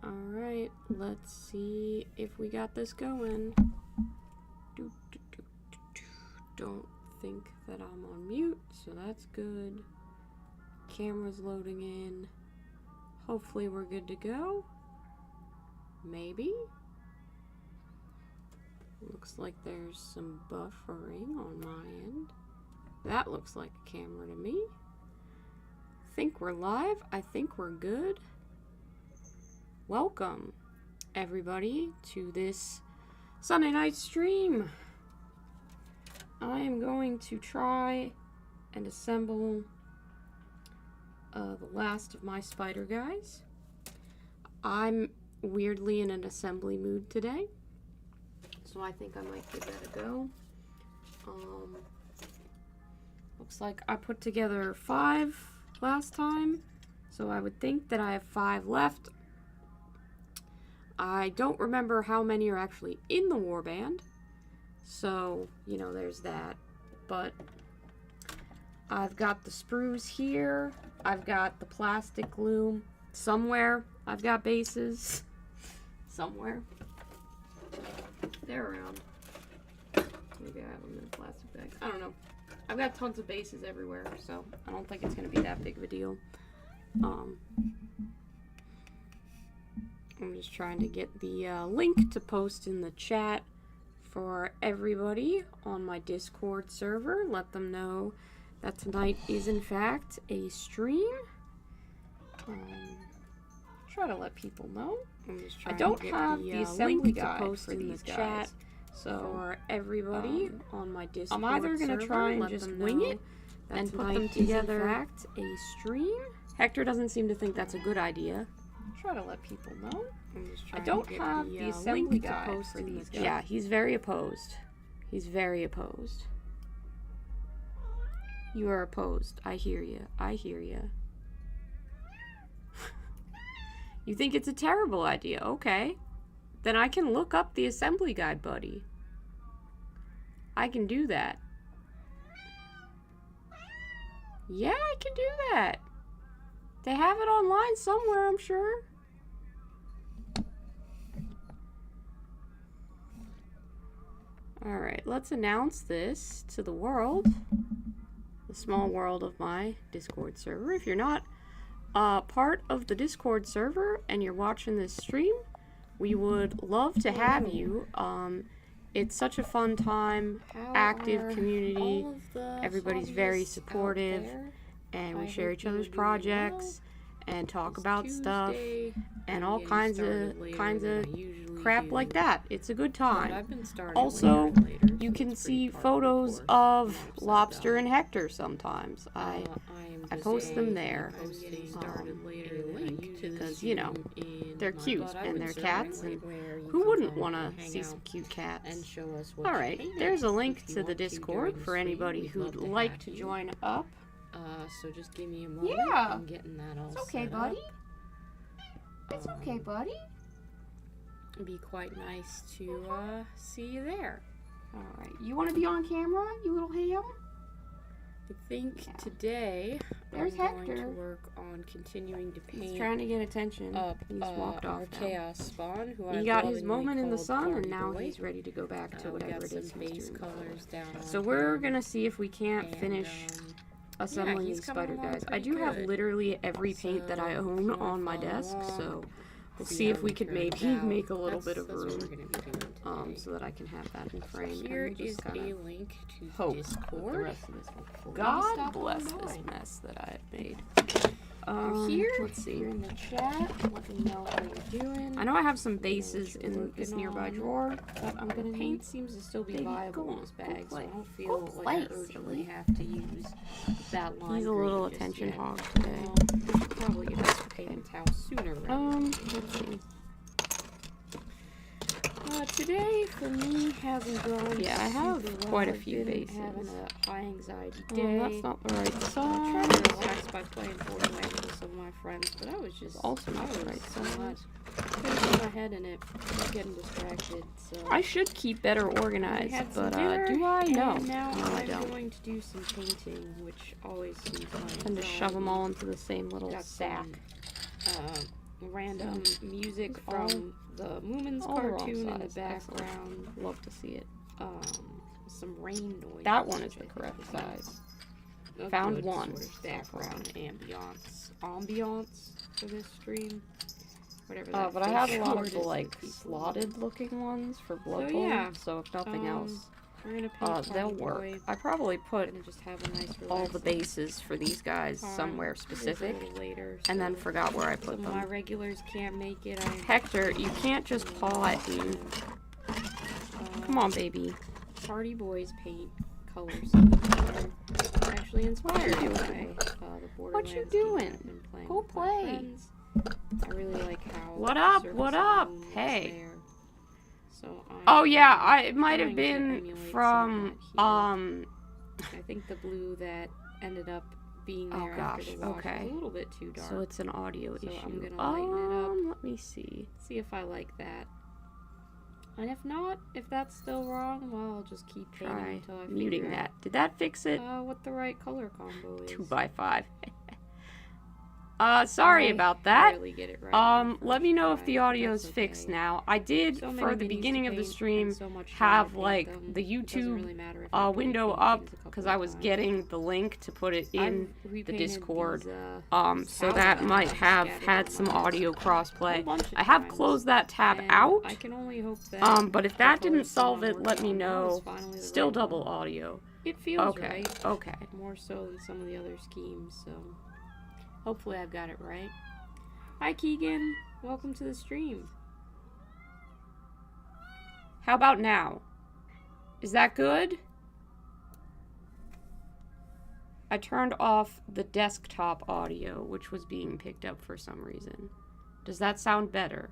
Alright, let's see if we got this going. Don't think that I'm on mute, so that's good. Camera's loading in. Hopefully we're good to go. Maybe. Looks like there's some buffering on my end. That looks like a camera to me. Think we're live. I think we're good. Welcome, everybody, to this Sunday night stream. I am going to try and assemble the last of my spider guys. I'm weirdly in an assembly mood today, so I think I might give that a go. Looks like I put together 5 last time, so I would think that I have 5 left. I don't remember how many are actually in the warband, so, you know, there's that. But I've got the sprues here. I've got the plastic glue somewhere. I've got bases somewhere. They're around. Maybe I have them in plastic bags. I don't know. I've got tons of bases everywhere, so I don't think it's going to be that big of a deal. I'm just trying to get the link to post in the chat for everybody on my Discord server. Let them know that tonight is in fact a stream. Try to let people know. I'm just trying I don't to get have the assembly link to post in the chat. So for everybody on my Discord I'm either going to try and just wing it and put them together. In fact, a stream. Hector doesn't seem to think that's a good idea. Try to let people know. I don't have the assembly to post in these guys. Yeah, he's very opposed. He's very opposed. You are opposed. I hear you. I hear you. You think it's a terrible idea? Okay. Then I can look up the assembly guide, buddy. I can do that. Yeah, I can do that. They have it online somewhere, I'm sure. Alright, let's announce this to the world. The small world of my Discord server. If you're not part of the Discord server and you're watching this stream, we would love to have you. It's such a fun time, active community. Everybody's very supportive, and we share each other's projects and talk about stuff and all kinds of crap like that. It's a good time. Also, you can see photos of Lobster and Hector sometimes. I post them there because, you know, they're cute and they're cats, and who wouldn't want to see some cute cats? Alright, there's a link to the Discord for anybody who'd like to join up. So just give me a moment. Yeah, I'm getting that all set up. It's okay, buddy. It's okay, buddy. It'd be quite nice to see you there. Alright, you want to be on camera, you little ham? I think today there's I'm going to work on continuing to paint. He's trying to get attention. He's walked off now. Chaos Spawn, who he got his moment in the sun, and now he's ready to go back to whatever it is he's doing. So we're gonna see if we can't finish assembling these spider guys. I do have literally every paint that I own on my desk, so we'll see if we could maybe make a little bit of room so that I can have that in frame. Here is a link to Discord. God bless this mess that I have made. Here, let's see. You're in the chat. Let me know how you're doing. I know I have some bases in this nearby drawer, but I'm gonna paint seems to still be viable in this bag, so I don't feel like I urgently have to use that line. He's a little attention hog today. Probably get this paint house sooner. Let's see. Today for me hasn't gone. Yeah, I have quite a few bases. Having a high anxiety day. That's not the right side. I'm trying to relax by playing Fortnite with some of my friends, but I was just also not the right side. Putting my head in it, getting distracted. So I should keep better organized, but do I? No, now I don't. I'm going to do some painting, which always seems fun. And to shove them all into the same little sack. random music from the Moomins cartoon in the background. Love to see it. Some rain noise. That one is the correct size. Found one. Sort of background ambiance for this stream. Whatever that but I have a lot of the, like, slotted looking ones for Blood Bowl, yeah. so if nothing else, we're gonna paint they'll work. Boy. I probably put just have a nice all the bases for these guys somewhere specific, later, and then forgot where I put them. My regulars can't make it. Hector, you can't just paw at me. Come on, baby. Party Boys paint color schemes are actually inspired by the Borderlands. What you doing? Go play. I really like how. What up? What up? Hey. So oh yeah, it might have been from I think the blue that ended up being there after the wash was a little bit too dark. So it's an audio issue. I'm gonna lighten it up. Let me see. See if I like that. And if not, if that's still wrong, well, I'll just keep painting until I muting that. Did that fix it? What the right color combo is. 2x5. Sorry about that. Really get it right let me know if the audio's fixed now. I did, for the beginning of the stream, have, like, the YouTube window up, because I was getting the link to put it in the Discord. So that might have had some audio crossplay. I have closed that tab out, I can only hope that but if that didn't solve it, let me know. Still double audio. It feels right. Okay. More so than some of the other schemes, so... Hopefully I've got it right. Hi, Keegan. Welcome to the stream. How about now? Is that good? I turned off the desktop audio, which was being picked up for some reason. Does that sound better?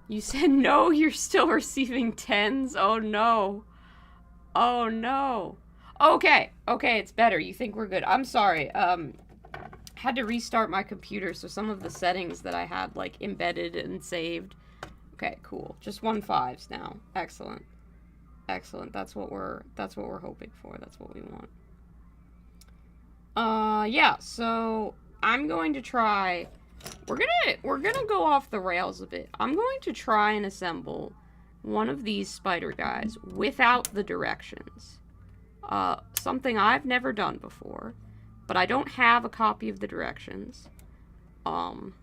You said no, you're still receiving 10s? Oh no. Oh no. Okay, it's better. You think we're good. I'm sorry. Had to restart my computer, so some of the settings that I had, like, embedded and saved. Okay, cool. Just 1.5s now. Excellent. Excellent. That's what we're hoping for. That's what we want. Yeah, so I'm going to try. We're gonna go off the rails a bit. I'm going to try and assemble one of these spider guys without the directions. Something I've never done before, but I don't have a copy of the directions. And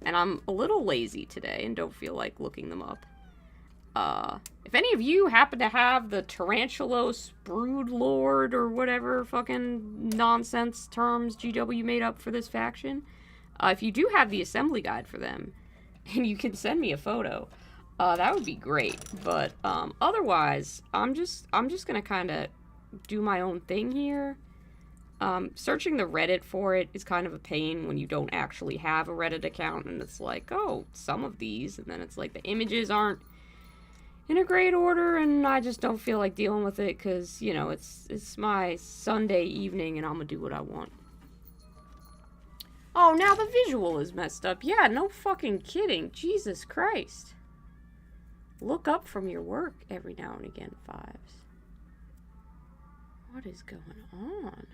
I'm a little lazy today and don't feel like looking them up. If any of you happen to have the Tarantulos Brood Lord or whatever fucking nonsense terms GW made up for this faction, if you do have the assembly guide for them, and you can send me a photo, that would be great. But otherwise, I'm just gonna kind of do my own thing here. Searching the Reddit for it is kind of a pain when you don't actually have a Reddit account, and it's like, oh, some of these, and then it's like the images aren't in a great order, and I just don't feel like dealing with it because, you know, it's my Sunday evening, and I'm gonna do what I want. Oh, now the visual is messed up. Yeah, no fucking kidding. Jesus Christ. Look up from your work every now and again, Fives. What is going on?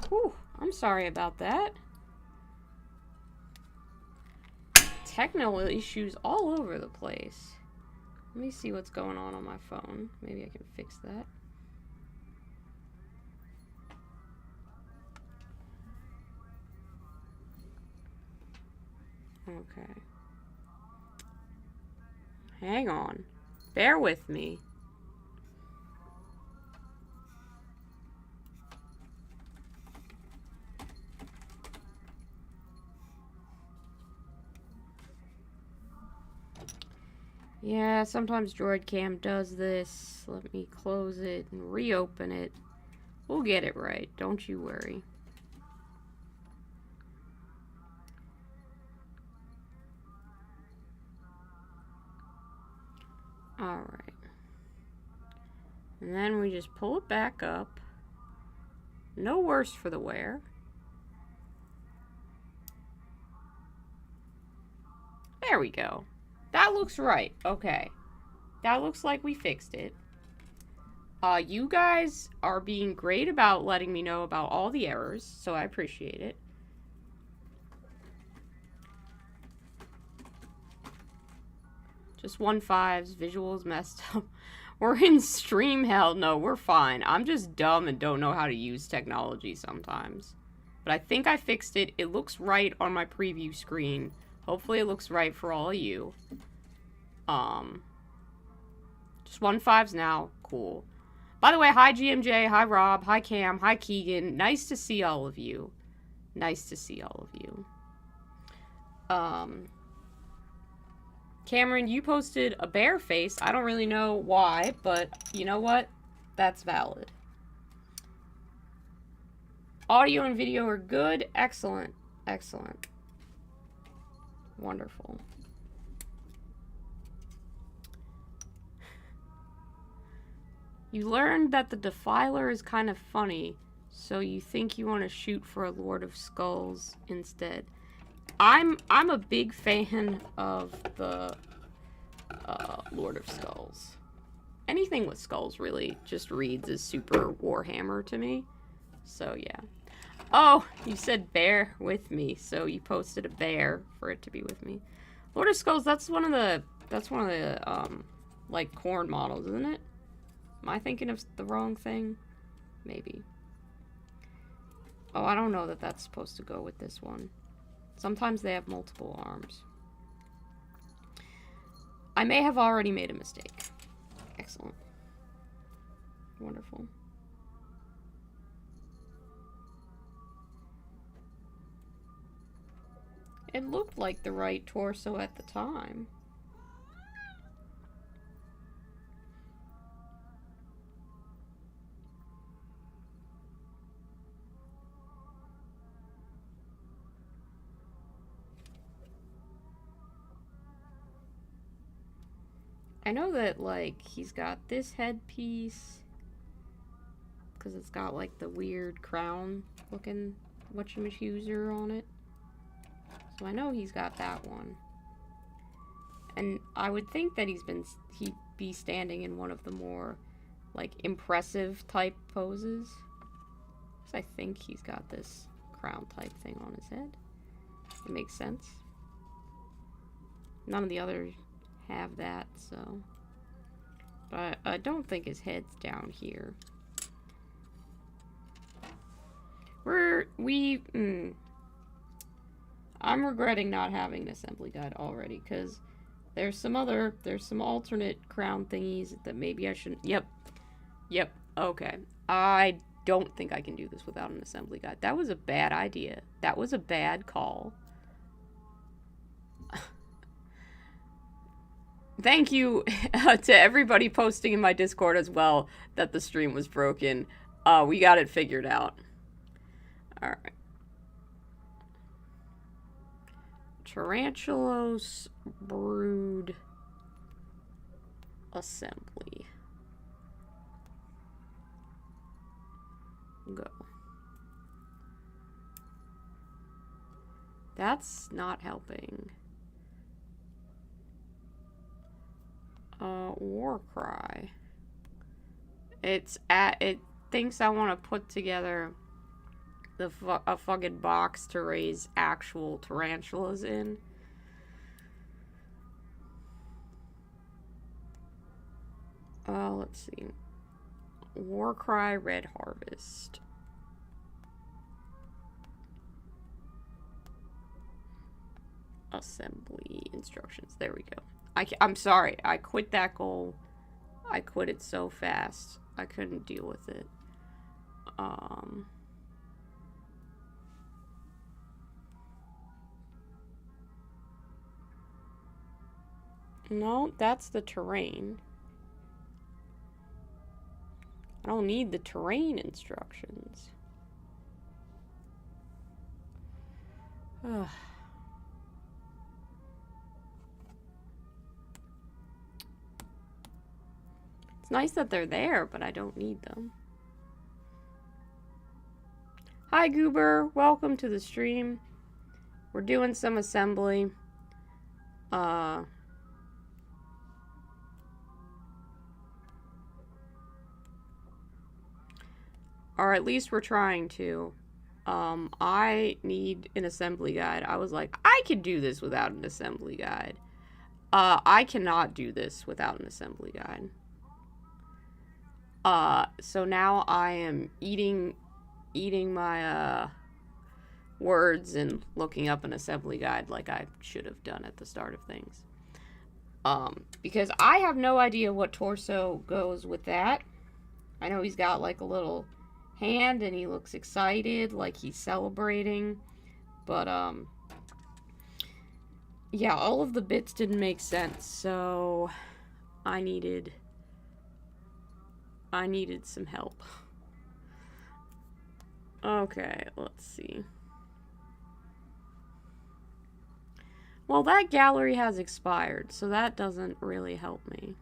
Whew, I'm sorry about that. Technical issues all over the place. Let me see what's going on my phone. Maybe I can fix that. Okay. Hang on. Bear with me. Yeah, sometimes DroidCam does this. Let me close it and reopen it. We'll get it right. Don't you worry. Alright. And then we just pull it back up. No worse for the wear. There we go. That looks right. Okay. That looks like we fixed it. You guys are being great about letting me know about all the errors, so I appreciate it. Just 1.5s, visuals messed up. We're in stream hell. No, we're fine. I'm just dumb and don't know how to use technology sometimes. But I think I fixed it. It looks right on my preview screen. Hopefully it looks right for all of you. Just 1.5s now. Cool. By the way, hi GMJ, hi Rob, hi Cam, hi Keegan. Nice to see all of you. Nice to see all of you. Cameron, you posted a bear face. I don't really know why, but you know what? That's valid. Audio and video are good. Excellent. Excellent. Wonderful. You learned that the Defiler is kind of funny, so you think you want to shoot for a Lord of Skulls instead. I'm a big fan of the Lord of Skulls. Anything with skulls really just reads as super Warhammer to me. So yeah. Oh, you said bear with me, so you posted a bear for it to be with me. Lord of Skulls, that's one of the like corn models, isn't it? Am I thinking of the wrong thing? Maybe. Oh, I don't know that that's supposed to go with this one. Sometimes they have multiple arms. I may have already made a mistake. Excellent. Wonderful. It looked like the right torso at the time. I know that, like, he's got this headpiece because it's got, like, the weird crown-looking whatchamacooser on it. So I know he's got that one. And I would think that he'd be standing in one of the more, like, impressive type poses. Because I think he's got this crown type thing on his head. It makes sense. None of the others have that, so. But I don't think his head's down here. I'm regretting not having an assembly guide already, because there's some alternate crown thingies that maybe I shouldn't. Yep, okay. I don't think I can do this without an assembly guide. That was a bad idea. That was a bad call. Thank you to everybody posting in my Discord as well that the stream was broken. We got it figured out. Alright. Tarantulos Brood Assembly. Go. That's not helping. Warcry. It thinks I want to put together a fucking box to raise actual tarantulas in. Let's see. Warcry Red Harvest. Assembly instructions. There we go. I'm sorry. I quit that goal. I quit it so fast. I couldn't deal with it. No, that's the terrain. I don't need the terrain instructions. Ugh. It's nice that they're there, but I don't need them. Hi, Goober. Welcome to the stream. We're doing some assembly. Or at least we're trying to. I need an assembly guide. I was like, I could do this without an assembly guide. I cannot do this without an assembly guide. So now I am eating my, words and looking up an assembly guide like I should have done at the start of things. Because I have no idea what torso goes with that. I know he's got like a little hand and he looks excited, like he's celebrating. But, yeah, all of the bits didn't make sense, so I needed some help. Okay, let's see. Well, that gallery has expired, so that doesn't really help me.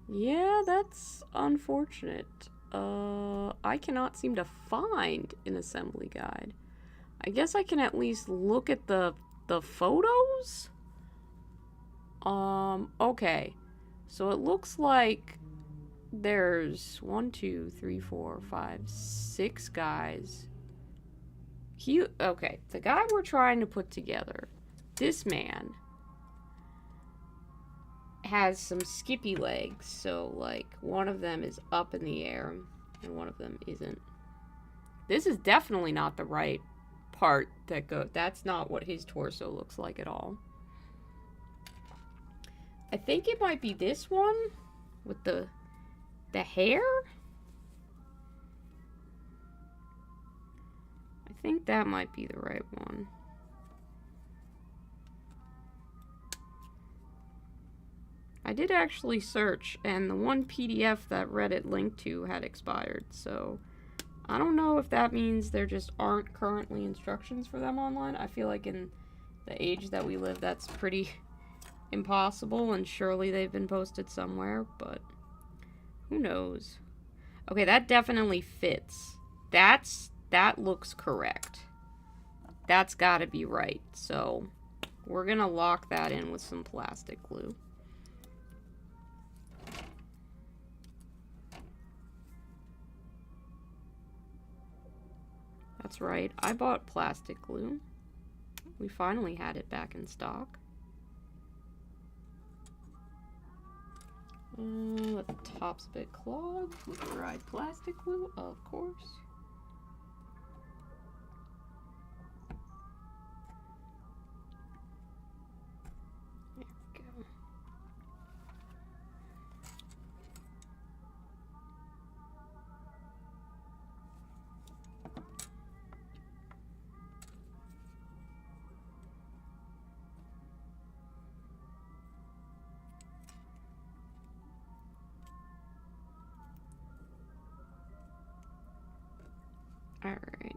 Yeah, that's unfortunate. I cannot seem to find an assembly guide. I guess I can at least look at the photos? Okay. So it looks like there's 1, 2, 3, 4, 5, 6 guys. Okay, the guy we're trying to put together, this man has some skippy legs, so like one of them is up in the air and one of them isn't. This is definitely not the right part that goes. That's not what his torso looks like at all. I think it might be this one with the hair. I think that might be the right one. I did actually search, and the one PDF that Reddit linked to had expired, so I don't know if that means there just aren't currently instructions for them online. I feel like in the age that we live, that's pretty impossible, and surely they've been posted somewhere, but who knows. Okay, that definitely fits. That looks correct. That's gotta be right, so we're gonna lock that in with some plastic glue. That's right, I bought plastic glue. We finally had it back in stock. The top's a bit clogged with dried plastic glue, of course. There we go. Alright.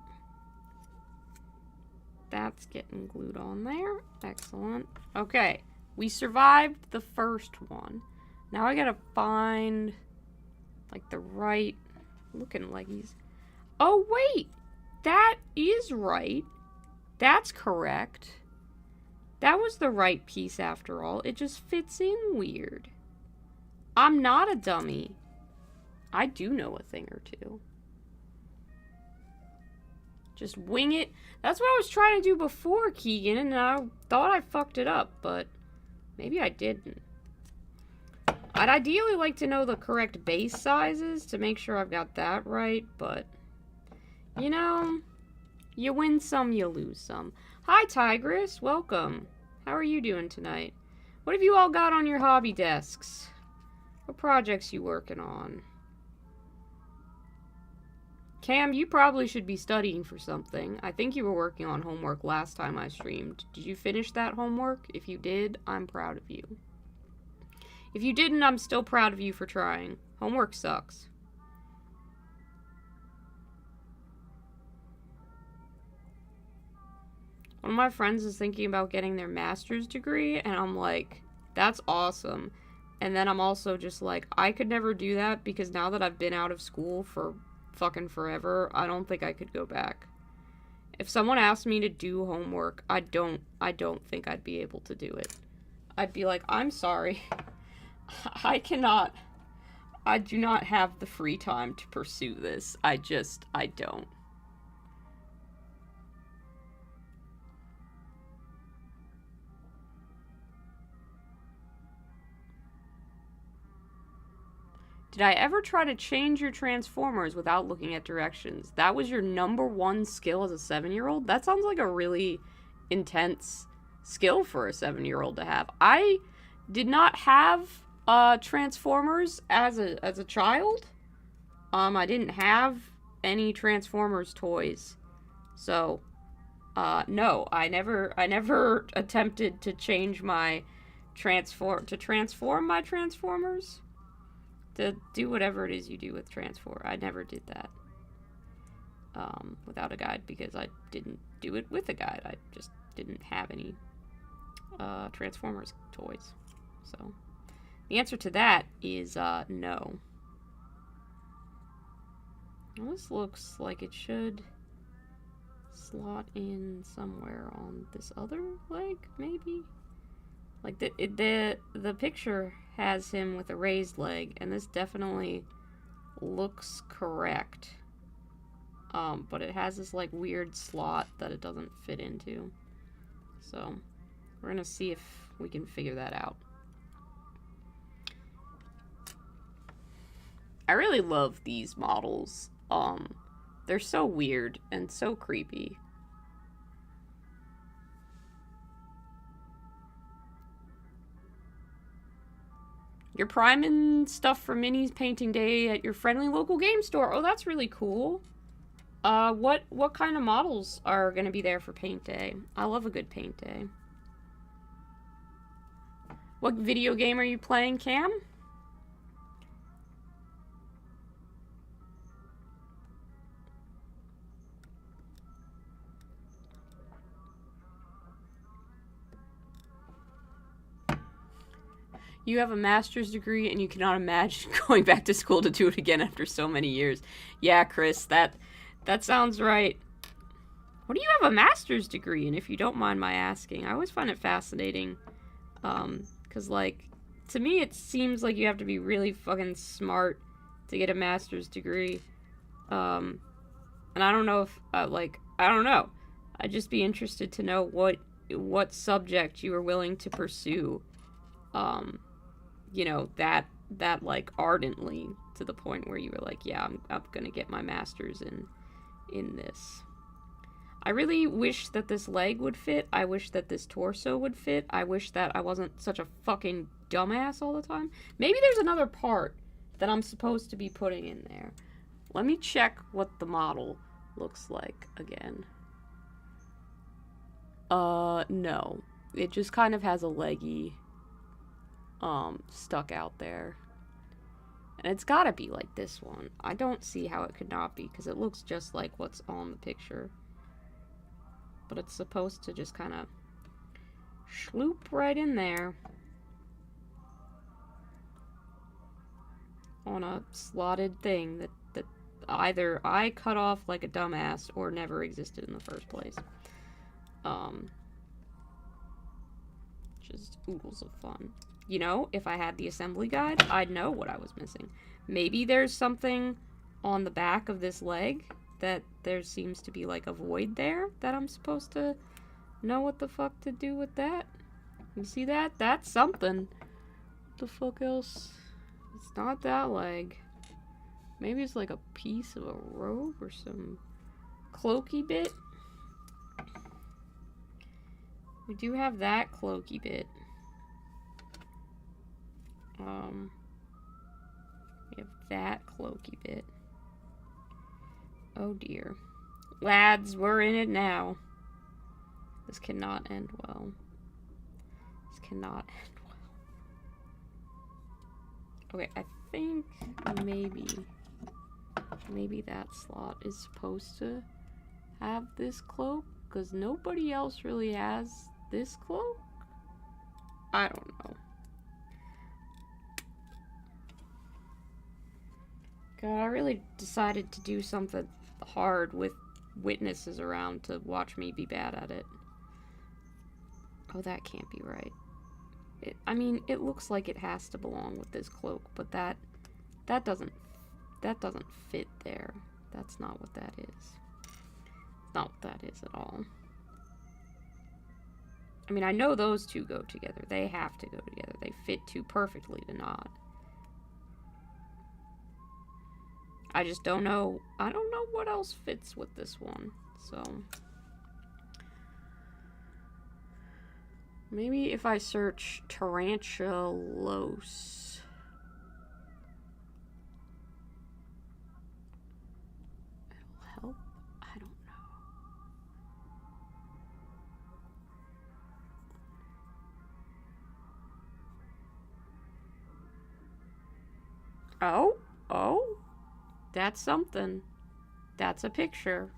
That's getting glued on there. Excellent. Okay. We survived the first one. Now I gotta find, like, the right looking leggies. Oh, wait! That is right. That's correct. That was the right piece after all. It just fits in weird. I'm not a dummy. I do know a thing or two. Just wing it. That's what I was trying to do before, Keegan, and I thought I fucked it up, but maybe I didn't. I'd ideally like to know the correct base sizes to make sure I've got that right, but, you know, you win some, you lose some. Hi, Tigress. Welcome. How are you doing tonight? What have you all got on your hobby desks? What projects you working on? Cam, you probably should be studying for something. I think you were working on homework last time I streamed. Did you finish that homework? If you did, I'm proud of you. If you didn't, I'm still proud of you for trying. Homework sucks. One of my friends is thinking about getting their master's degree, and I'm like, That's awesome. And then I'm also just like, I could never do that because now that I've been out of school for fucking forever, I don't think I could go back. If someone asked me to do homework, I don't think I'd be able to do it. I'd be like, I'm sorry. I do not have the free time to pursue this. I don't. Did I ever try to change your transformers without looking at directions? That was your #1 skill as a 7-year-old? That sounds like a really intense skill for a 7-year-old to have. I did not have transformers as a child. I didn't have any Transformers toys. So no, I never attempted to change my transform my Transformers. To do whatever it is you do with Transform. I never did that without a guide because I didn't do it with a guide. I just didn't have any Transformers toys. So the answer to that is no. Well, this looks like it should slot in somewhere on this other leg, maybe? Like the picture has him with a raised leg, and this definitely looks correct. But it has this like weird slot that it doesn't fit into. So we're gonna see if we can figure that out. I really love these models. They're so weird and so creepy. You're priming stuff for Minnie's painting day at your friendly local game store. Oh, that's really cool. What kind of models are gonna be there for paint day? I love a good paint day. What video game are you playing, Cam? You have a master's degree and you cannot imagine going back to school to do it again after so many years. Yeah, Chris, that sounds right. What do you have a master's degree in, if you don't mind my asking? I always find it fascinating. Because, like, to me it seems like you have to be really fucking smart to get a master's degree. And I don't know if, I don't know. I'd just be interested to know what subject you were willing to pursue. You know, that like ardently to the point where you were like, yeah, I'm gonna get my master's in this. I really wish that this leg would fit. I wish that this torso would fit. I wish that I wasn't such a fucking dumbass all the time. Maybe there's another part that I'm supposed to be putting in there. Let me check what the model looks like again. No. It just kind of has a leggy stuck out there. And it's gotta be like this one. I don't see how it could not be, because it looks just like what's on the picture. But it's supposed to just kind of schloop right in there. On a slotted thing that either I cut off like a dumbass or never existed in the first place. Just oodles of fun. You know, if I had the assembly guide, I'd know what I was missing. Maybe there's something on the back of this leg that there seems to be like a void there that I'm supposed to know what the fuck to do with that. You see that? That's something. What the fuck else? It's not that leg. Maybe it's like a piece of a robe or some cloaky bit. We do have that cloaky bit. We have that cloaky bit. Oh dear. Lads, we're in it now. This cannot end well. This cannot end well. Okay, I think maybe that slot is supposed to have this cloak, because nobody else really has this cloak? I don't know. God, I really decided to do something hard with witnesses around to watch me be bad at it. Oh, that can't be right. I mean, it looks like it has to belong with this cloak, but that doesn't fit there. That's not what that is. Not what that is at all. I mean, I know those two go together. They have to go together. They fit too perfectly to not. I just don't know. I don't know what else fits with this one. So maybe if I search tarantulos. It'll help? I don't know. Oh, that's something. That's a picture.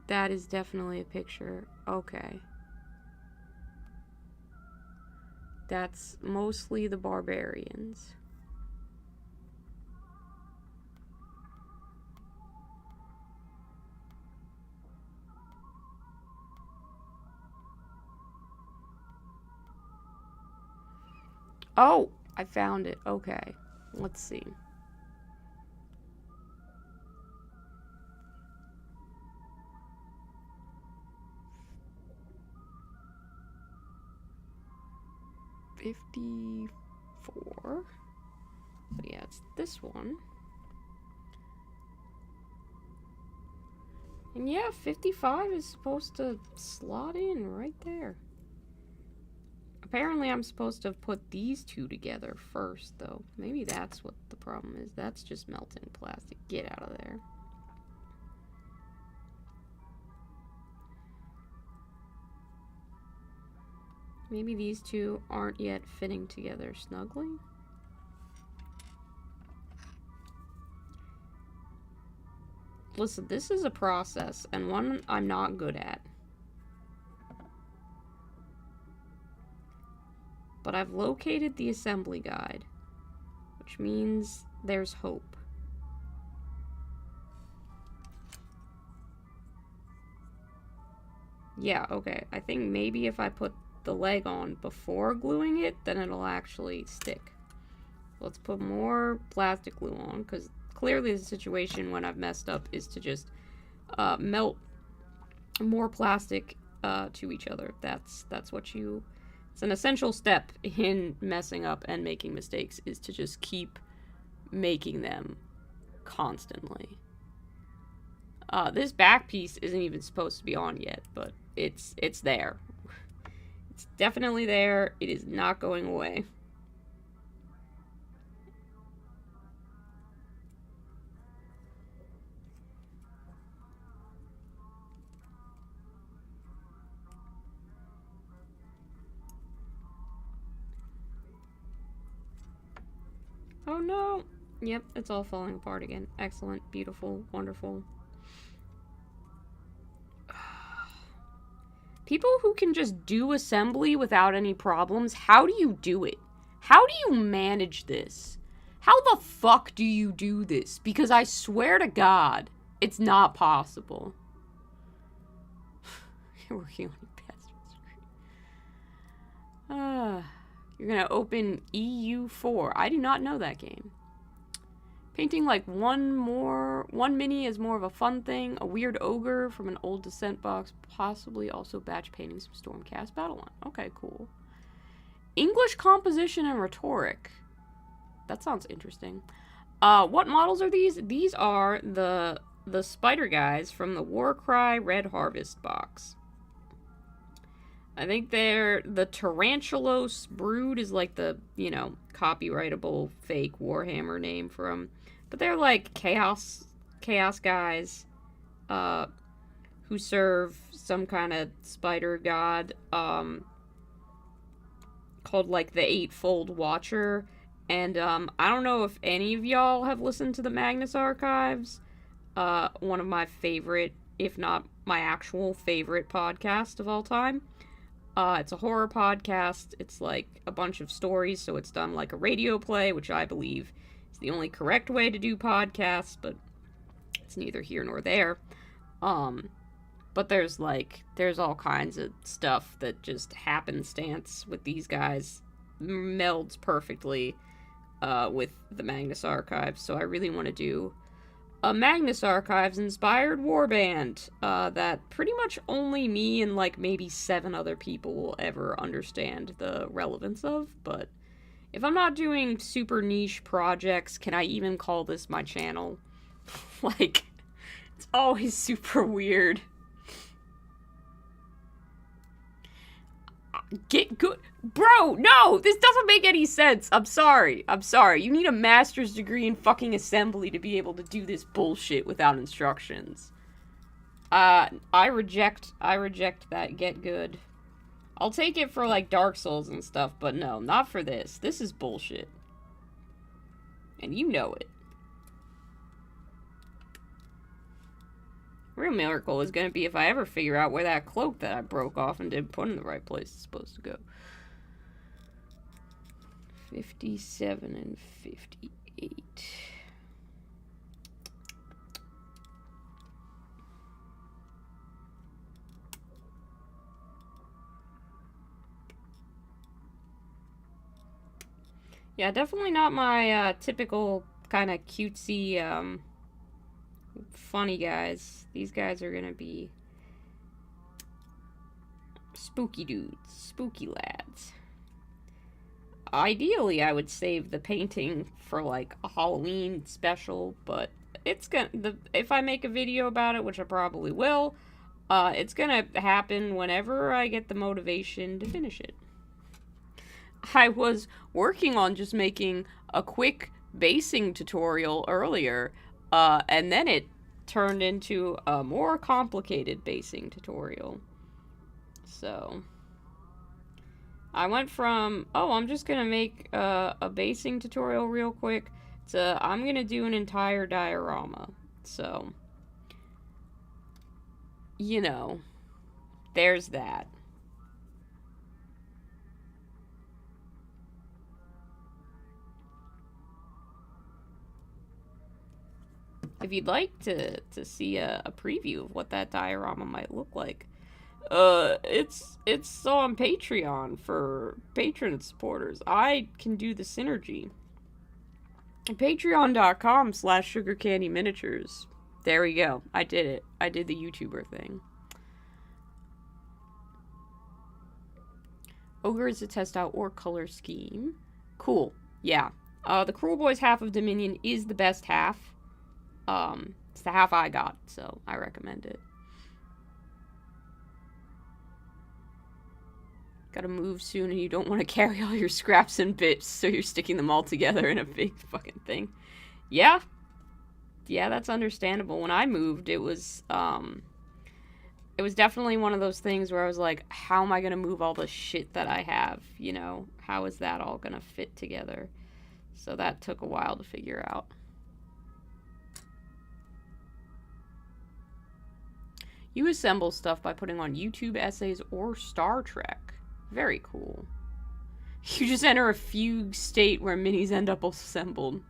That is definitely a picture. Okay. That's mostly the barbarians. Oh, I found it. Okay. Let's see. $54. So yeah, it's this one. And yeah, 55 is supposed to slot in right there. Apparently I'm supposed to have put these two together first, though. Maybe that's what the problem is. That's just melting plastic. Get out of there. Maybe these two aren't yet fitting together snugly. Listen, this is a process, and one I'm not good at. But I've located the assembly guide, which means there's hope. Yeah, okay. I think maybe if I put the leg on before gluing it, then it'll actually stick. Let's put more plastic glue on, because clearly the situation when I've messed up is to just melt more plastic to each other. That's what you... It's an essential step in messing up and making mistakes, is to just keep making them constantly. This back piece isn't even supposed to be on yet, but it's there. It's definitely there. It is not going away. Oh no! Yep, it's all falling apart again. Excellent, beautiful, wonderful. People who can just do assembly without any problems, how do you do it? How do you manage this? How the fuck do you do this? Because I swear to God, it's not possible. You're working on your bastard screen. You're gonna open EU4. I do not know that game. Painting like one mini is more of a fun thing. A weird ogre from an old Descent box. Possibly also batch painting some Stormcast Battleline. Okay, cool. English composition and rhetoric. That sounds interesting. What models are these? These are the spider guys from the Warcry Red Harvest box. I think they're the Tarantulos Brood is like the, you know, copyrightable fake Warhammer name for them. But they're like chaos guys who serve some kind of spider god called like the Eightfold Watcher. And I don't know if any of y'all have listened to the Magnus Archives. One of my favorite, if not my actual favorite podcast of all time. It's a horror podcast. It's like a bunch of stories, so it's done like a radio play, which I believe is the only correct way to do podcasts, but it's neither here nor there. But there's all kinds of stuff that just happenstance with these guys, melds perfectly with the Magnus Archives. So I really want to do a Magnus Archives inspired warband that pretty much only me and like maybe 7 other people will ever understand the relevance of. But if I'm not doing super niche projects, can I even call this my channel? Like, it's always super weird. Get good. Bro, no! This doesn't make any sense. I'm sorry. You need a master's degree in fucking assembly to be able to do this bullshit without instructions. I reject that get good. I'll take it for, like, Dark Souls and stuff, but no, not for this. This is bullshit. And you know it. Real miracle is gonna be if I ever figure out where that cloak that I broke off and didn't put in the right place is supposed to go. 57 and 58. Yeah, definitely not my typical kind of cutesy funny guys. These guys are gonna be spooky dudes, spooky lads. Ideally, I would save the painting for like a Halloween special, but it's gonna if I make a video about it, which I probably will, it's gonna happen whenever I get the motivation to finish it. I was working on just making a quick basing tutorial earlier, and then it turned into a more complicated basing tutorial. So I went from, oh, I'm just gonna make a basing tutorial real quick, to I'm gonna do an entire diorama. So, you know, there's that. If you'd like to see a preview of what that diorama might look like, it's on Patreon for patron supporters. I can do the synergy. Patreon.com/sugarcandyminiatures. There we go. I did it. I did the YouTuber thing. Ogre is to test out or color scheme. Cool. Yeah. The Cruel Boys half of Dominion is the best half. It's the half I got, so I recommend it. Gotta move soon and you don't want to carry all your scraps and bits, so you're sticking them all together in a big fucking thing. Yeah. Yeah, that's understandable. When I moved, it was definitely one of those things where I was like, how am I gonna move all the shit that I have, you know? How is that all gonna fit together? So that took a while to figure out. You assemble stuff by putting on YouTube essays or Star Trek. Very cool. You just enter a fugue state where minis end up assembled.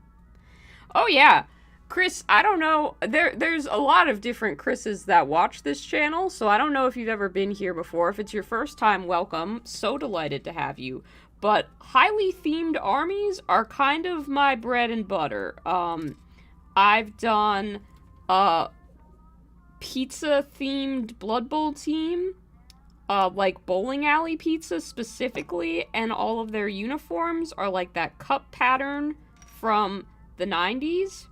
Oh yeah. Chris, I don't know. There's a lot of different Chris's that watch this channel, so I don't know if you've ever been here before. If it's your first time, welcome. So delighted to have you. But highly themed armies are kind of my bread and butter. I've done pizza-themed Blood Bowl team, like bowling alley pizza specifically, and all of their uniforms are like that cup pattern from the 90s.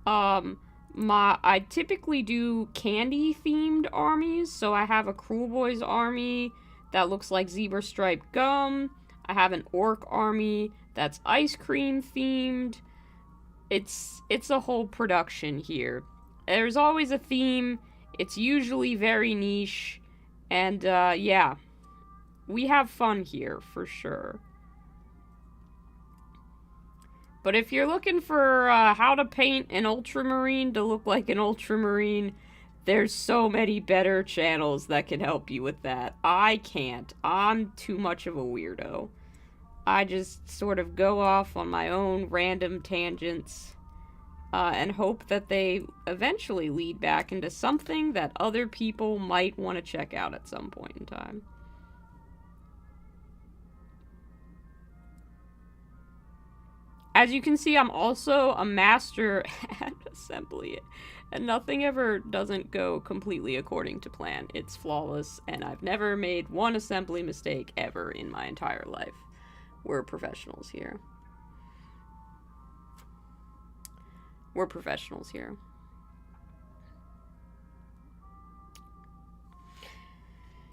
I typically do candy-themed armies, so I have a Cruel Boys army that looks like zebra striped gum. I have an orc army that's ice cream themed. It's a whole production here. There's always a theme. It's usually very niche. And, yeah. We have fun here, for sure. But if you're looking for how to paint an ultramarine to look like an ultramarine, There's so many better channels that can help you with that. I can't. I'm too much of a weirdo. I just sort of go off on my own random tangents and hope that they eventually lead back into something that other people might want to check out at some point in time. As you can see, I'm also a master at assembly, and nothing ever doesn't go completely according to plan. It's flawless, and I've never made one assembly mistake ever in my entire life. We're professionals here. We're professionals here.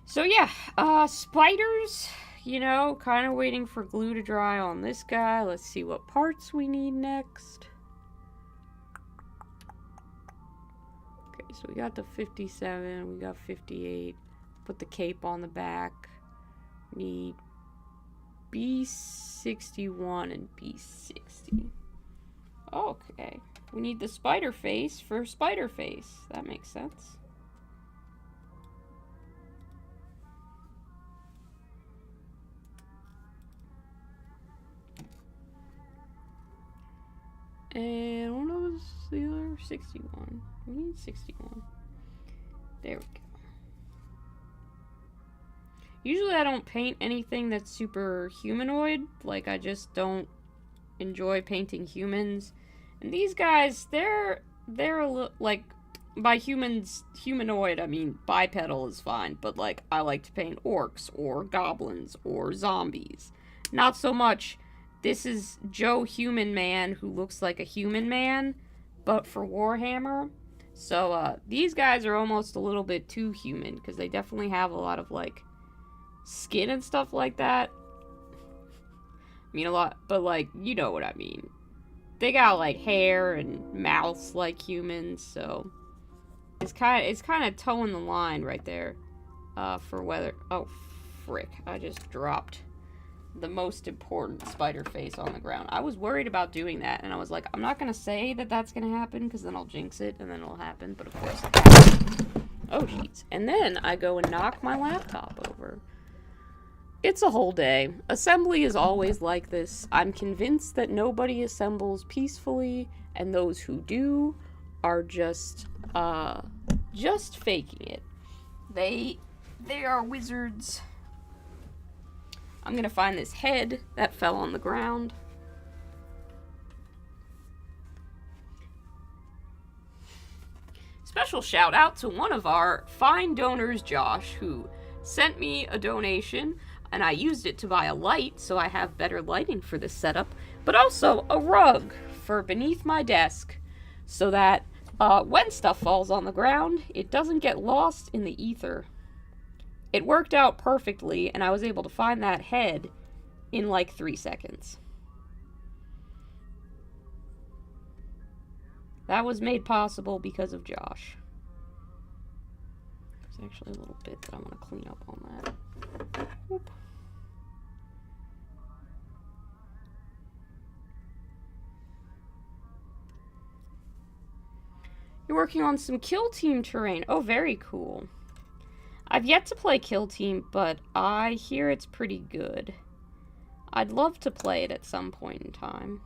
So yeah, spiders, you know, kind of waiting for glue to dry on this guy. Let's see what parts we need next. Okay, so we got the 57, we got 58. Put the cape on the back. Need B61 and B60. Okay. We need the spider face for spider face. That makes sense. And what was the other? 61. We need 61. There we go. Usually I don't paint anything that's super humanoid. Like, I just don't enjoy painting humans. And these guys, they're a little, like, by humanoid, I mean bipedal is fine. But, like, I like to paint orcs or goblins or zombies. Not so much, this is Joe Human Man who looks like a human man, but for Warhammer. So, these guys are almost a little bit too human, because they definitely have a lot of, like, skin and stuff like that. I mean, a lot, but, like, you know what I mean. They got, like, hair and mouths like humans, so it's kind of towing the line right there, for whether, oh, frick, I just dropped the most important spider face on the ground. I was worried about doing that, and I was like, I'm not gonna say that that's gonna happen, because then I'll jinx it, and then it'll happen, but of course it happens. Oh, jeez. And then I go and knock my laptop over. It's a whole day. Assembly is always like this. I'm convinced that nobody assembles peacefully, and those who do are just faking it. They are wizards. I'm gonna find this head that fell on the ground. Special shout out to one of our fine donors, Josh, who sent me a donation, and I used it to buy a light, so I have better lighting for this setup, but also a rug for beneath my desk, so that when stuff falls on the ground, it doesn't get lost in the ether. It worked out perfectly, and I was able to find that head in like 3 seconds. That was made possible because of Josh. There's actually a little bit that I want to clean up on that. Whoop. You're working on some Kill Team terrain. Oh, very cool. I've yet to play Kill Team, but I hear it's pretty good. I'd love to play it at some point in time.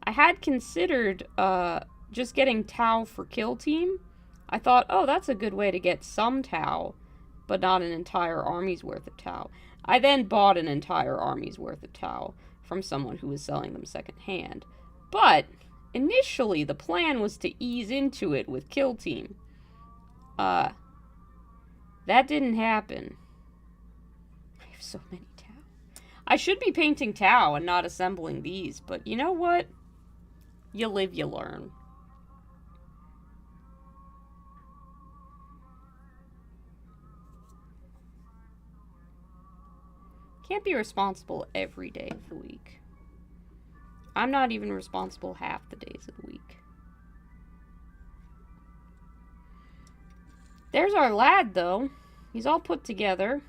I had considered just getting Tau for Kill Team. I thought, oh, that's a good way to get some Tau, but not an entire army's worth of Tau. I then bought an entire army's worth of Tau from someone who was selling them secondhand. But initially, the plan was to ease into it with Kill Team. That didn't happen. I have so many Tau. I should be painting Tau and not assembling these, but you know what? You live, you learn. Can't be responsible every day of the week. I'm not even responsible half the days of the week. There's our lad, though. He's all put together.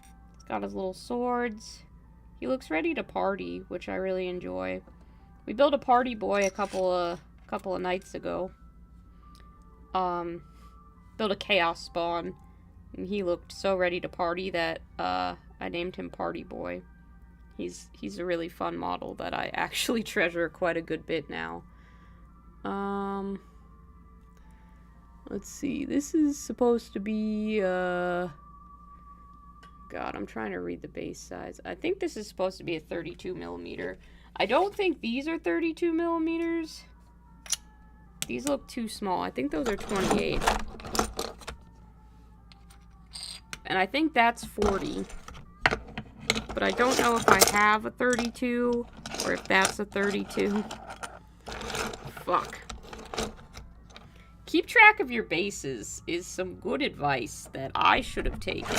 He's got his little swords. He looks ready to party, which I really enjoy. We built a party boy a couple a couple of nights ago. Built a chaos spawn, and he looked so ready to party that I named him Party Boy. He's a really fun model that I actually treasure quite a good bit now. Let's see. This is supposed to be God, I'm trying to read the base size. I think this is supposed to be a 32 millimeter. I don't think these are 32 millimeters. These look too small. I think those are 28. And I think that's 40. But I don't know if I have a 32 or if that's a 32. Fuck. Keep track of your bases is some good advice that I should have taken.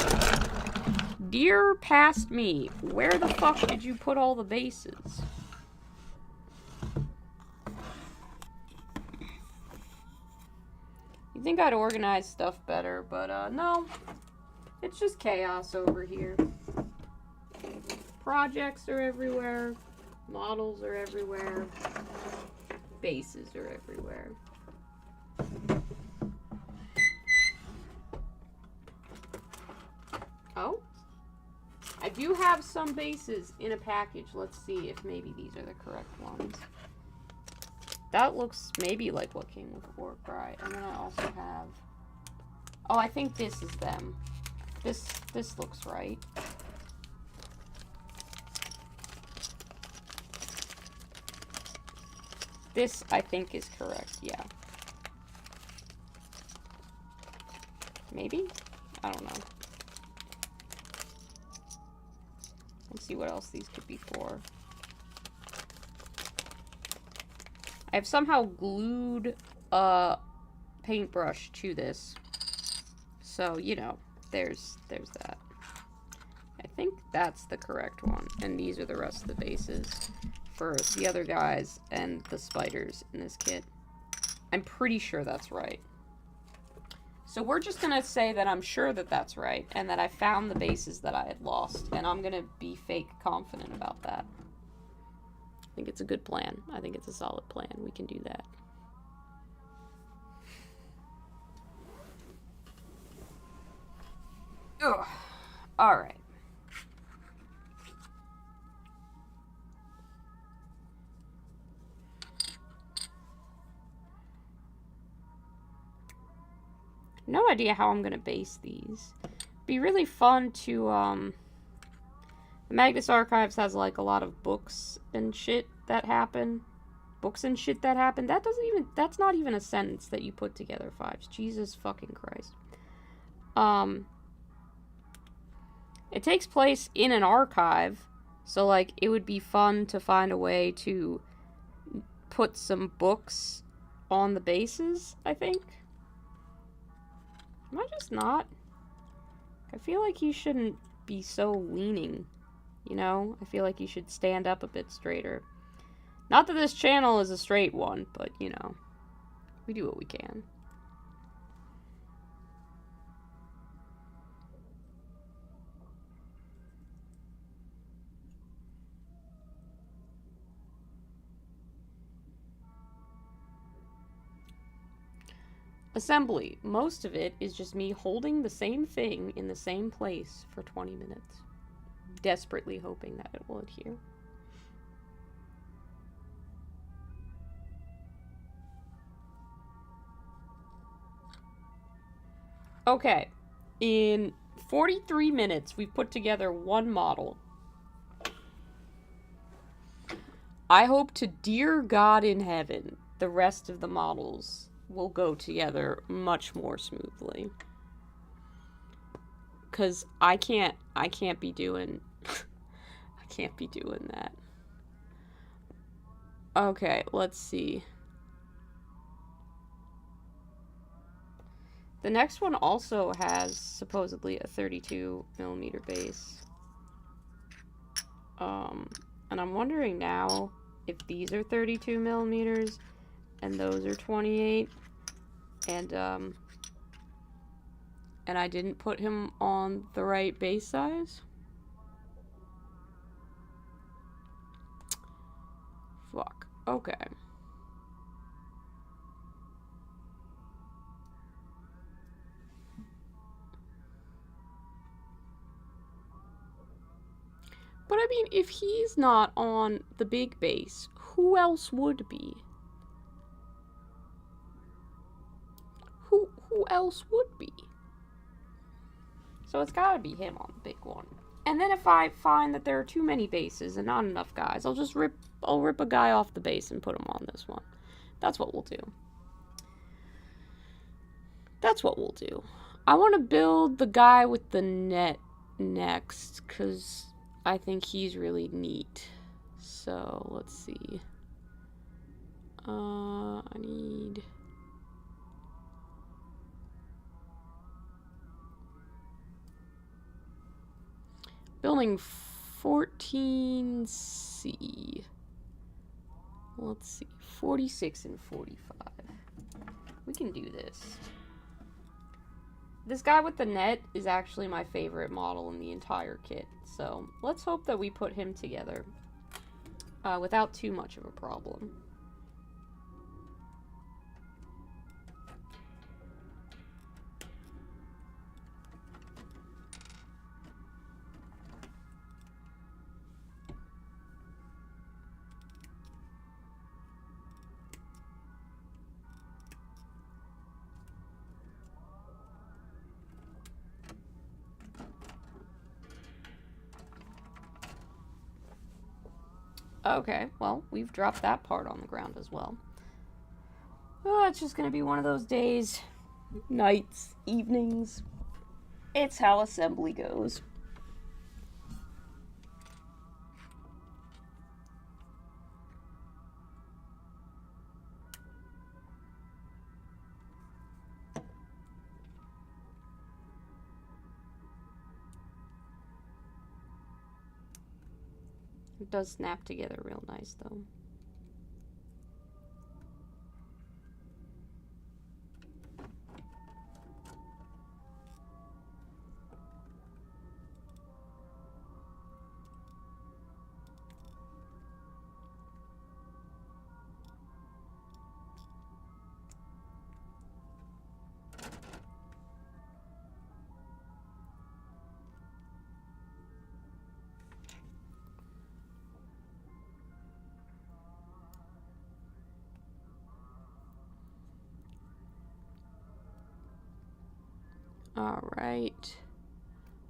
Dear past me, where the fuck did you put all the bases? You think I'd organize stuff better, but no. It's just chaos over here. Projects are everywhere. Models are everywhere. Bases are everywhere. Oh? I do have some bases in a package. Let's see if maybe these are the correct ones. That looks maybe like what came with Warcry. And then I also have... Oh, I think this is them. This looks right. This, I think, is correct, yeah. Maybe? I don't know. Let's see what else these could be for. I've somehow glued a paintbrush to this. So, you know, there's that. I think that's the correct one. And these are the rest of the bases for the other guys and the spiders in this kit. I'm pretty sure that's right. So we're just going to say that I'm sure that that's right and that I found the bases that I had lost. And I'm going to be fake confident about that. I think it's a good plan. I think it's a solid plan. We can do that. Ugh. All right. No idea how I'm gonna base these. Be really fun to the Magnus Archives has like a lot of books and shit that happen. Books and shit that happen. That's not even a sentence that you put together, Fives. Jesus fucking Christ. It takes place in an archive, so like it would be fun to find a way to put some books on the bases, I think. Am I just not? I feel like you shouldn't be so leaning, you know? I feel like you should stand up a bit straighter. Not that this channel is a straight one, but, you know, we do what we can. Assembly. Most of it is just me holding the same thing in the same place for 20 minutes. Desperately hoping that it will adhere. Okay. In 43 minutes, we've put together one model. I hope to dear God in heaven, the rest of the models will go together much more smoothly. Cause I can't be doing I can't be doing that. Okay, let's see. The next one also has supposedly a 32 millimeter base. And I'm wondering now if these are 32 millimeters and those are 28. And I didn't put him on the right base size. Fuck. Okay. But I mean, if he's not on the big base, who else would be? Who else would be? So it's gotta be him on the big one. And then if I find that there are too many bases and not enough guys, I'll rip a guy off the base and put him on this one. That's what we'll do. That's what we'll do. I want to build the guy with the net next, because I think he's really neat. So, let's see. I need... Building 14C. Let's see. 46 and 45. We can do this. This guy with the net is actually my favorite model in the entire kit. So let's hope that we put him together without too much of a problem. Okay, well, we've dropped that part on the ground as well. Oh, it's just gonna be one of those days, nights, evenings. It's how assembly goes. It does snap together real nice, though. Alright.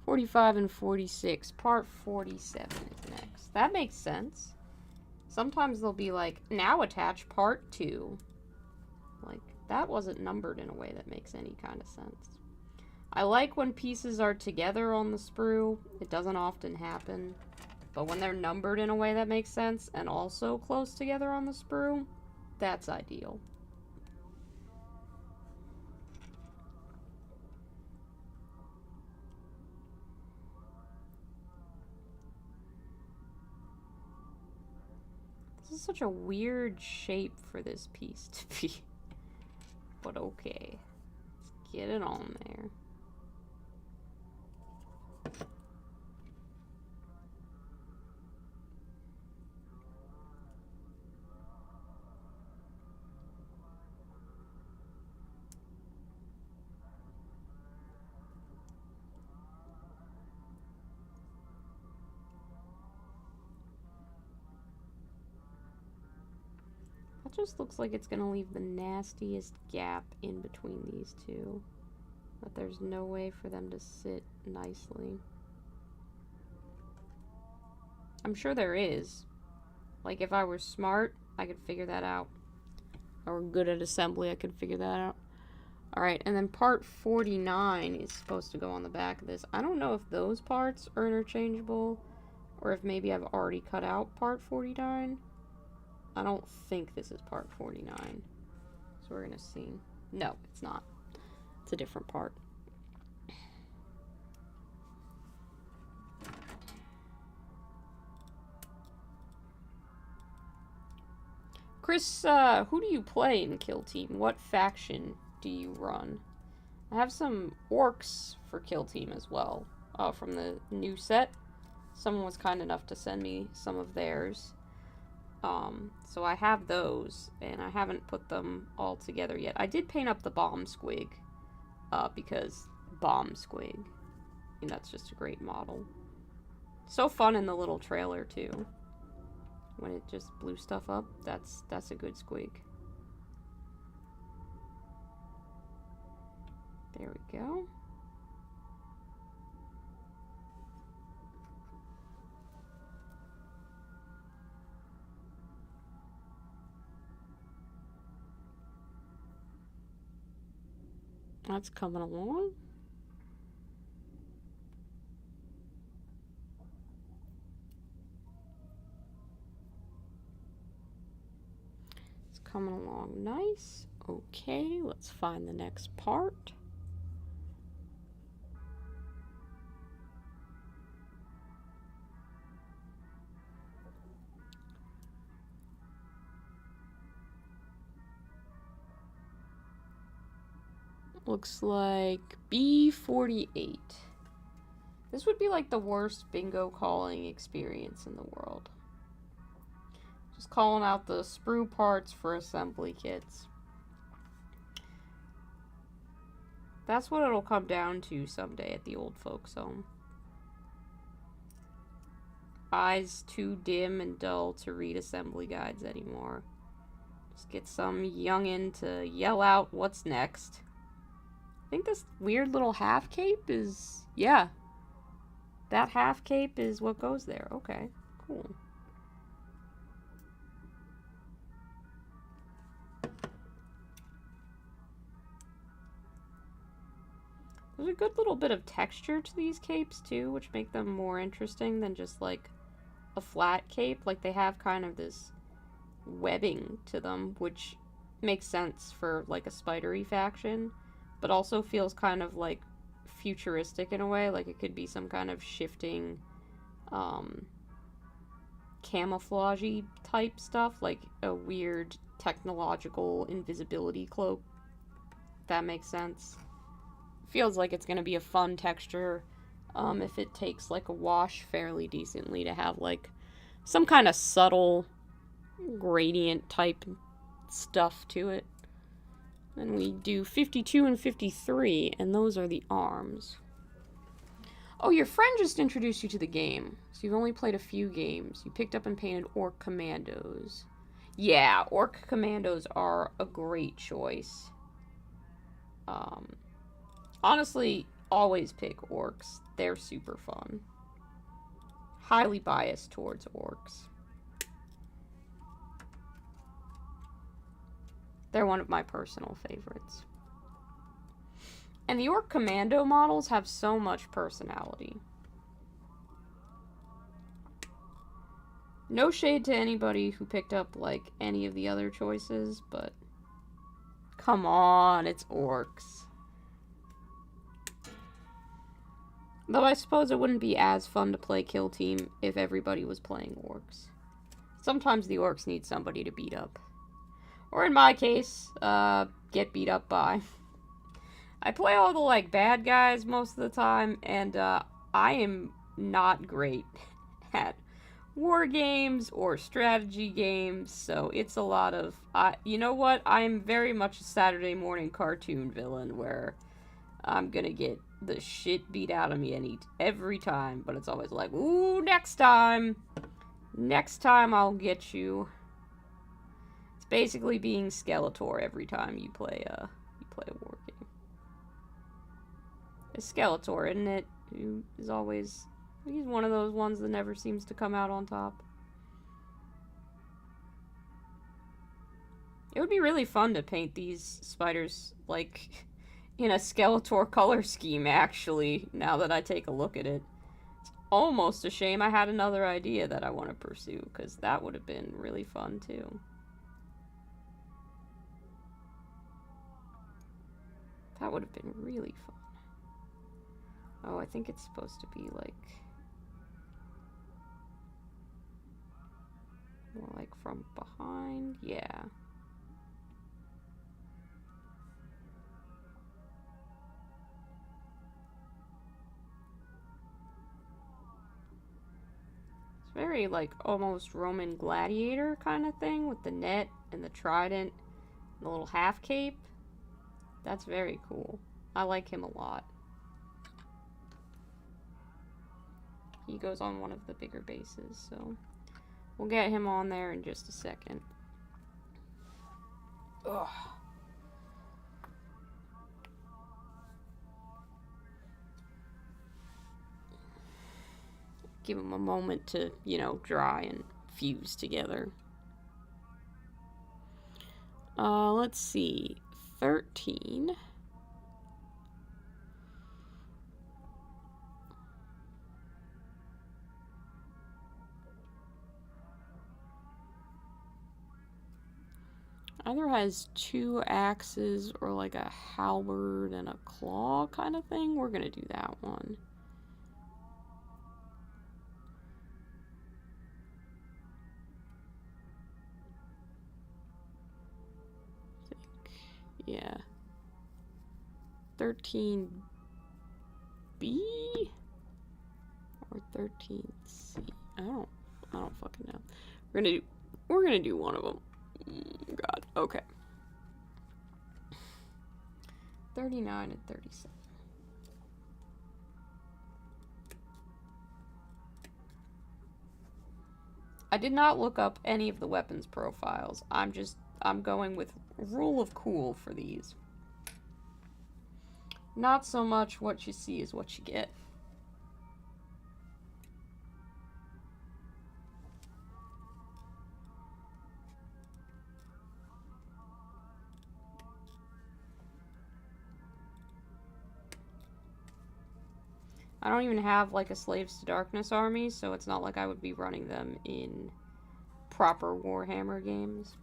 45 and 46. Part 47 is next. That makes sense. Sometimes they'll be like, now attach part 2. Like, that wasn't numbered in a way that makes any kind of sense. I like when pieces are together on the sprue. It doesn't often happen. But when they're numbered in a way that makes sense and also close together on the sprue, that's ideal. This is such a weird shape for this piece to be. But okay. Let's get it on there. Just looks like it's gonna leave the nastiest gap in between these two. That there's no way for them to sit nicely. I'm sure there is. Like, if I were smart, I could figure that out. If I were good at assembly, I could figure that out. Alright, and then part 49 is supposed to go on the back of this. I don't know if those parts are interchangeable, or if maybe I've already cut out part 49. I don't think this is part 49. So we're gonna see. No, it's not. It's a different part. Chris, who do you play in Kill Team? What faction do you run? I have some orcs for Kill Team as well, from the new set. Someone was kind enough to send me some of theirs. So I have those, and I haven't put them all together yet. I did paint up the Bomb Squig, because Bomb Squig. I mean, that's just a great model. So fun in the little trailer, too. When it just blew stuff up, that's a good squeak. There we go. That's coming along. It's coming along nice. Okay, let's find the next part. Looks like B48. This would be like the worst bingo calling experience in the world. Just calling out the sprue parts for assembly kits. That's what it'll come down to someday at the old folks' home. Eyes too dim and dull to read assembly guides anymore. Just get some youngin' to yell out what's next. I think this weird little half cape is, yeah. That half cape is what goes there. Okay, cool. There's a good little bit of texture to these capes too, which make them more interesting than just like a flat cape. Like they have kind of this webbing to them, which makes sense for like a spidery faction, but also feels kind of like futuristic in a way. Like it could be some kind of shifting camouflage-y type stuff, like a weird technological invisibility cloak. That makes sense. Feels like it's gonna be a fun texture if it takes like a wash fairly decently to have like some kind of subtle gradient type stuff to it. And we do 52 and 53, and those are the arms. Oh, your friend just introduced you to the game, so you've only played a few games. You picked up and painted Orc Commandos. Yeah, Orc Commandos are a great choice. Honestly, always pick orcs. They're super fun. Highly biased towards orcs. They're one of my personal favorites. And the Orc Commando models have so much personality. No shade to anybody who picked up, like, any of the other choices, but come on, it's orcs. Though I suppose it wouldn't be as fun to play Kill Team if everybody was playing orcs. Sometimes the orcs need somebody to beat up. Or in my case, get beat up by. I play all the, like, bad guys most of the time, and I am not great at war games or strategy games, so it's a lot of... you know what? I'm very much a Saturday morning cartoon villain where I'm gonna get the shit beat out of me every time, but it's always like, ooh, next time I'll get you. It's basically being Skeletor every time you play a war game. It's Skeletor, isn't it? Who is always, he's one of those ones that never seems to come out on top. It would be really fun to paint these spiders, like, in a Skeletor color scheme, actually, now that I take a look at it. It's almost a shame I had another idea that I want to pursue, because that would have been really fun, too. That would have been really fun. Oh, I think it's supposed to be, like, more like from behind. Yeah. It's very, like, almost Roman gladiator kind of thing with the net and the trident and the little half cape. That's very cool. I like him a lot. he goes on one of the bigger bases, so we'll get him on there in just a second. Ugh. Give him a moment to, you know, dry and fuse together. Let's see. 13. Either has 2 axes or like a halberd and a claw kind of thing. We're gonna do that one. Yeah. 13B or 13C. I don't fucking know. We're gonna do one of them. God. Okay. 39 and 37. I did not look up any of the weapons profiles. I'm going with rule of cool for these. Not so much what you see is what you get. I don't even have like a Slaves to Darkness army, so it's not like I would be running them in proper Warhammer games.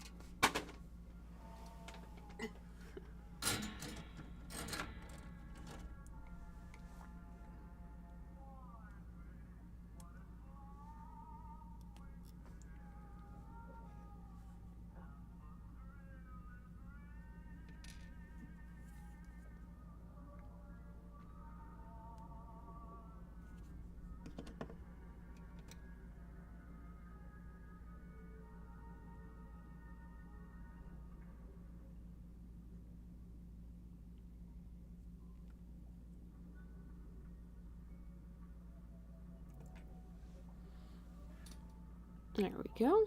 There we go.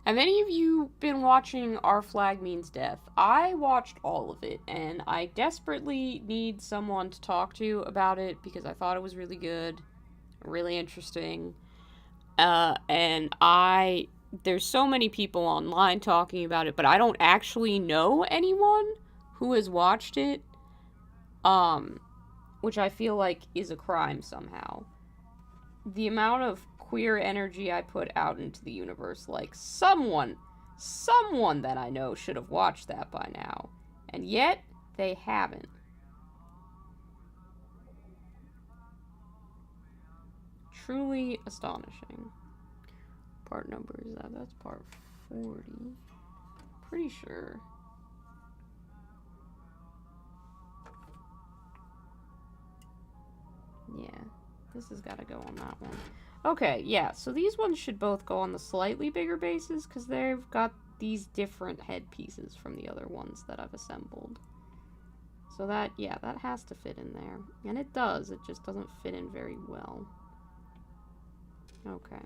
Have any of you been watching Our Flag Means Death? I watched all of it, and I desperately need someone to talk to about it because I thought it was really good, really interesting. And there's so many people online talking about it, but I don't actually know anyone who has watched it, which I feel like is a crime somehow. The amount of queer energy I put out into the universe, like someone that I know should have watched that by now, and yet they haven't. Truly astonishing. Part number is that? That's part 40. Pretty sure. Yeah. This has got to go on that one. Okay, yeah, so these ones should both go on the slightly bigger bases because they've got these different headpieces from the other ones that I've assembled. So that, yeah, that has to fit in there. And it does, it just doesn't fit in very well. Okay.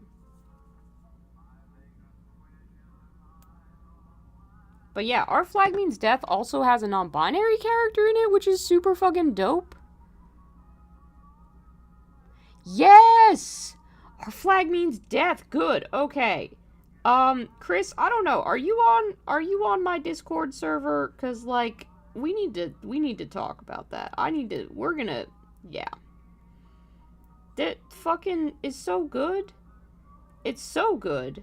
But yeah, Our Flag Means Death also has a non-binary character in it, which is super fucking dope. Yes! Our Flag Means Death. Good. Okay. Chris, I don't know. Are you on my Discord server? Cause like we need to talk about that. Yeah. That fucking is so good. It's so good.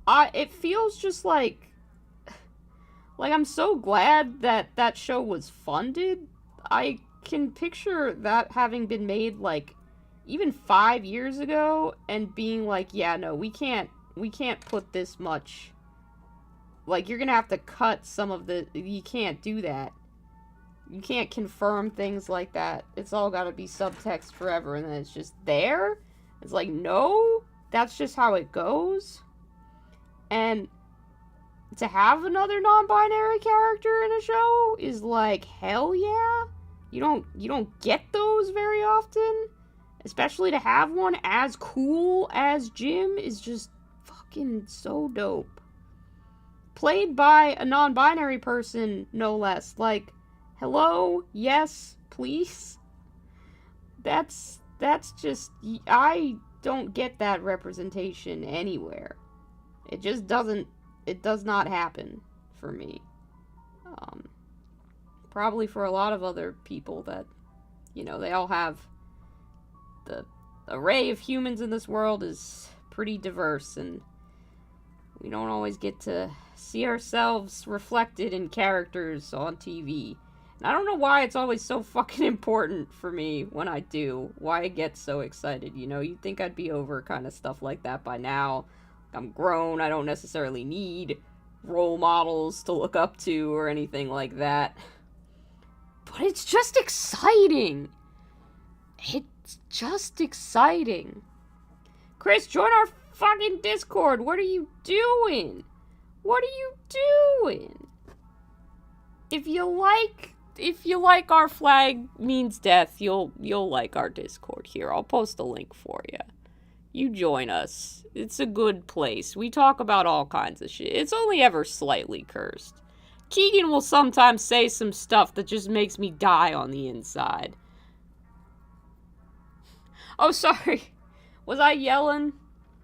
It feels just like I'm so glad that show was funded. I can picture that having been made like even 5 years ago and being like, yeah, no, we can't put this much, like, you're gonna have to cut some of the, you can't do that. You can't confirm things like that. It's all gotta be subtext forever, and then it's just there. It's like, no, that's just how it goes. And to have another non-binary character in a show is like, hell yeah. You don't get those very often. Especially to have one as cool as Jim is just fucking so dope. Played by a non-binary person, no less. Like, hello? Yes, please? That's just... I don't get that representation anywhere. It just doesn't... It does not happen for me. Probably for a lot of other people that, you know, they all have... The array of humans in this world is pretty diverse, and we don't always get to see ourselves reflected in characters on TV. And I don't know why it's always so fucking important for me when I do. Why I get so excited, you know? You'd think I'd be over kind of stuff like that by now. I'm grown, I don't necessarily need role models to look up to or anything like that. But it's just exciting! It's just exciting. Chris, join our fucking Discord. What are you doing? What are you doing? If you like Our Flag Means Death, you'll like our Discord here. I'll post a link for you. You join us. It's a good place. We talk about all kinds of shit. It's only ever slightly cursed. Keegan will sometimes say some stuff that just makes me die on the inside. Oh, sorry. Was I yelling?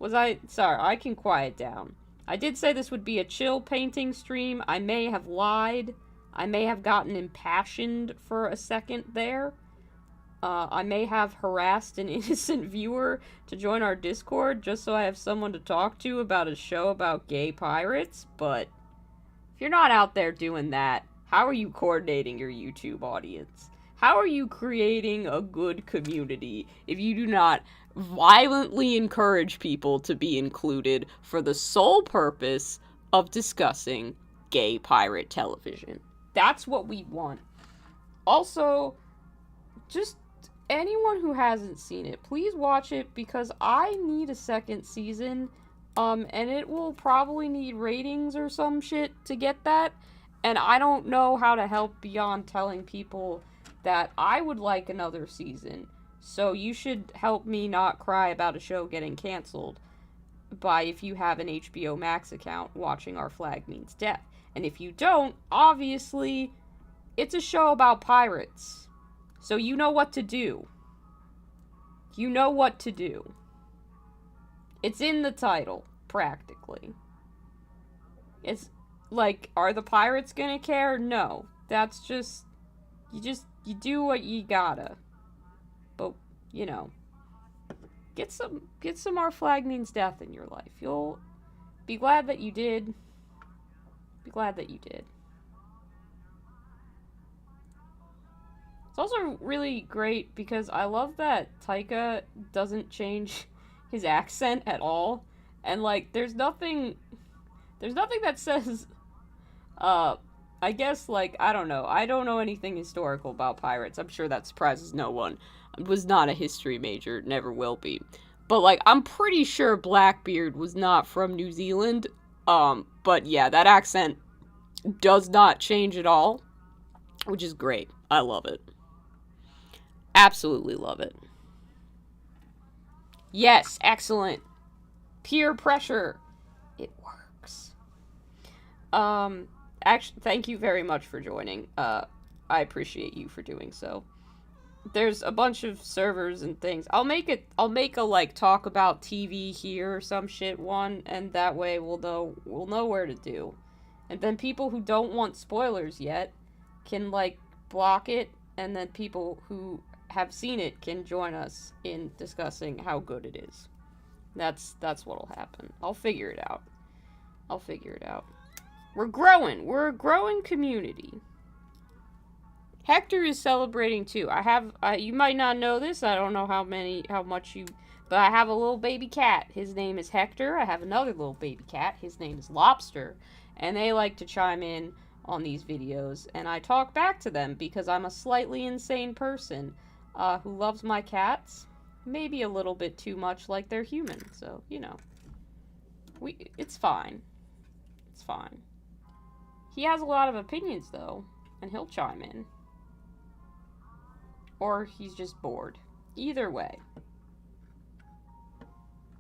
Sorry, I can quiet down. I did say this would be a chill painting stream. I may have lied. I may have gotten impassioned for a second there. I may have harassed an innocent viewer to join our Discord just so I have someone to talk to about a show about gay pirates, but if you're not out there doing that, how are you coordinating your YouTube audience? How are you creating a good community if you do not violently encourage people to be included for the sole purpose of discussing gay pirate television? That's what we want. Also, just anyone who hasn't seen it, please watch it because I need a second season, and it will probably need ratings or some shit to get that, and I don't know how to help beyond telling people that I would like another season, so you should help me not cry about a show getting canceled by, if you have an HBO Max account, watching Our Flag Means Death. And if you don't, obviously, it's a show about pirates. So you know what to do. You know what to do. It's in the title, practically. It's like, are the pirates gonna care? No. That's just... You do what you gotta. But, you know, get some Our Flag Means Death in your life. You'll be glad that you did. Be glad that you did. It's also really great because I love that Taika doesn't change his accent at all. And, like, there's nothing that says, I guess, like, I don't know. I don't know anything historical about pirates. I'm sure that surprises no one. I was not a history major, never will be. But, like, I'm pretty sure Blackbeard was not from New Zealand. But yeah, that accent does not change at all, which is great. I love it. Absolutely love it. Yes, excellent. Peer pressure. It works. Actually, thank you very much for joining. I appreciate you for doing so. There's a bunch of servers and things. I'll make a, like, talk about TV here or some shit one, and that way we'll know where to do. And then people who don't want spoilers yet can, like, block it, and then people who have seen it can join us in discussing how good it is. That's what'll happen. I'll figure it out. We're growing. We're a growing community. Hector is celebrating too. You might not know this. I don't know how much you, but I have a little baby cat. His name is Hector. I have another little baby cat. His name is Lobster. And they like to chime in on these videos. And I talk back to them because I'm a slightly insane person who loves my cats. Maybe a little bit too much like they're human. So, you know. It's fine. It's fine. He has a lot of opinions, though. And he'll chime in. Or he's just bored. Either way.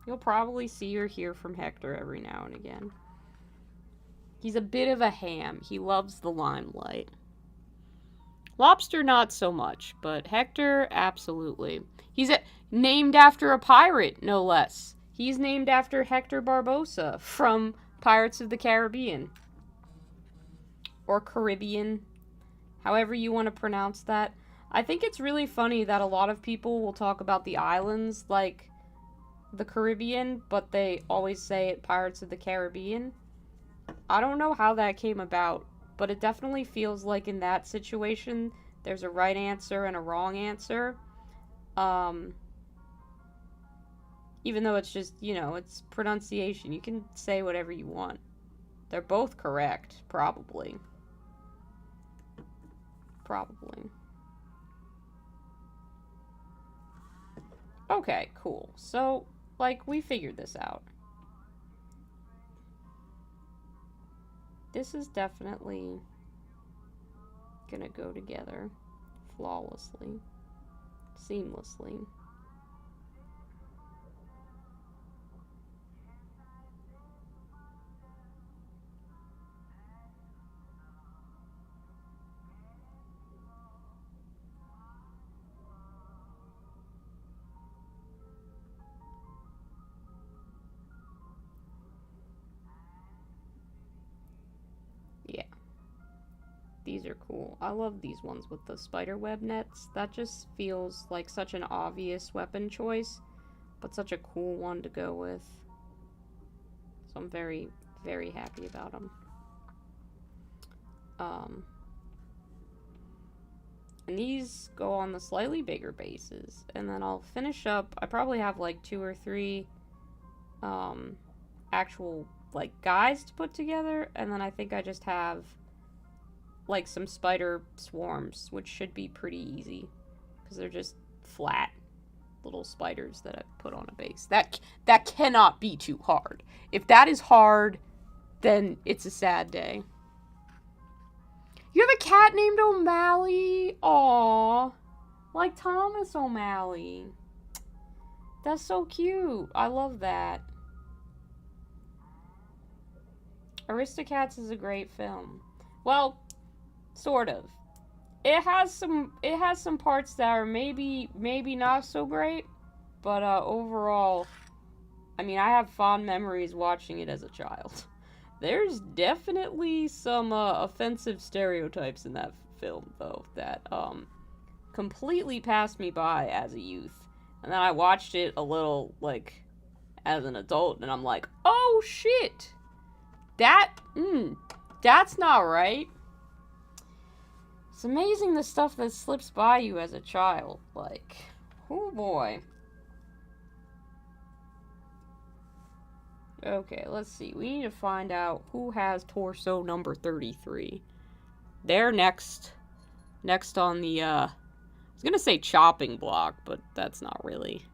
You'll probably see or hear from Hector every now and again. He's a bit of a ham. He loves the limelight. Lobster, not so much, but Hector, absolutely. He's named after a pirate, no less. He's named after Hector Barbosa from Pirates of the Caribbean. Or Caribbean, however you want to pronounce that. I think it's really funny that a lot of people will talk about the islands like the Caribbean, but they always say it Pirates of the Caribbean. I don't know how that came about, but it definitely feels like in that situation, there's a right answer and a wrong answer. Even though it's just, you know, it's pronunciation. You can say whatever you want. They're both correct, probably. Probably. Okay, cool. So, like, we figured this out. This is definitely gonna go together flawlessly, seamlessly. Yeah. These are cool. I love these ones with the spiderweb nets. That just feels like such an obvious weapon choice, but such a cool one to go with. So I'm very, very happy about them. And these go on the slightly bigger bases. And then I'll finish up. I probably have like 2 or 3 actual like guys to put together. And then I think I just have like some spider swarms, which should be pretty easy because they're just flat little spiders that I put on a base. That cannot be too hard. If that is hard, then it's a sad day. You have a cat named O'Malley? Aww. Like Thomas O'Malley. That's so cute. I love that. Aristocats is a great film. Well, sort of. It has some parts that are maybe not so great, but overall, I mean, I have fond memories watching it as a child. There's definitely some offensive stereotypes in that film, though, that completely passed me by as a youth. And then I watched it a little, like, as an adult, and I'm like, oh shit! That's not right. It's amazing the stuff that slips by you as a child. Like, oh boy. Okay, let's see. We need to find out who has torso number 33. They're next on the, I was gonna say chopping block, but that's not really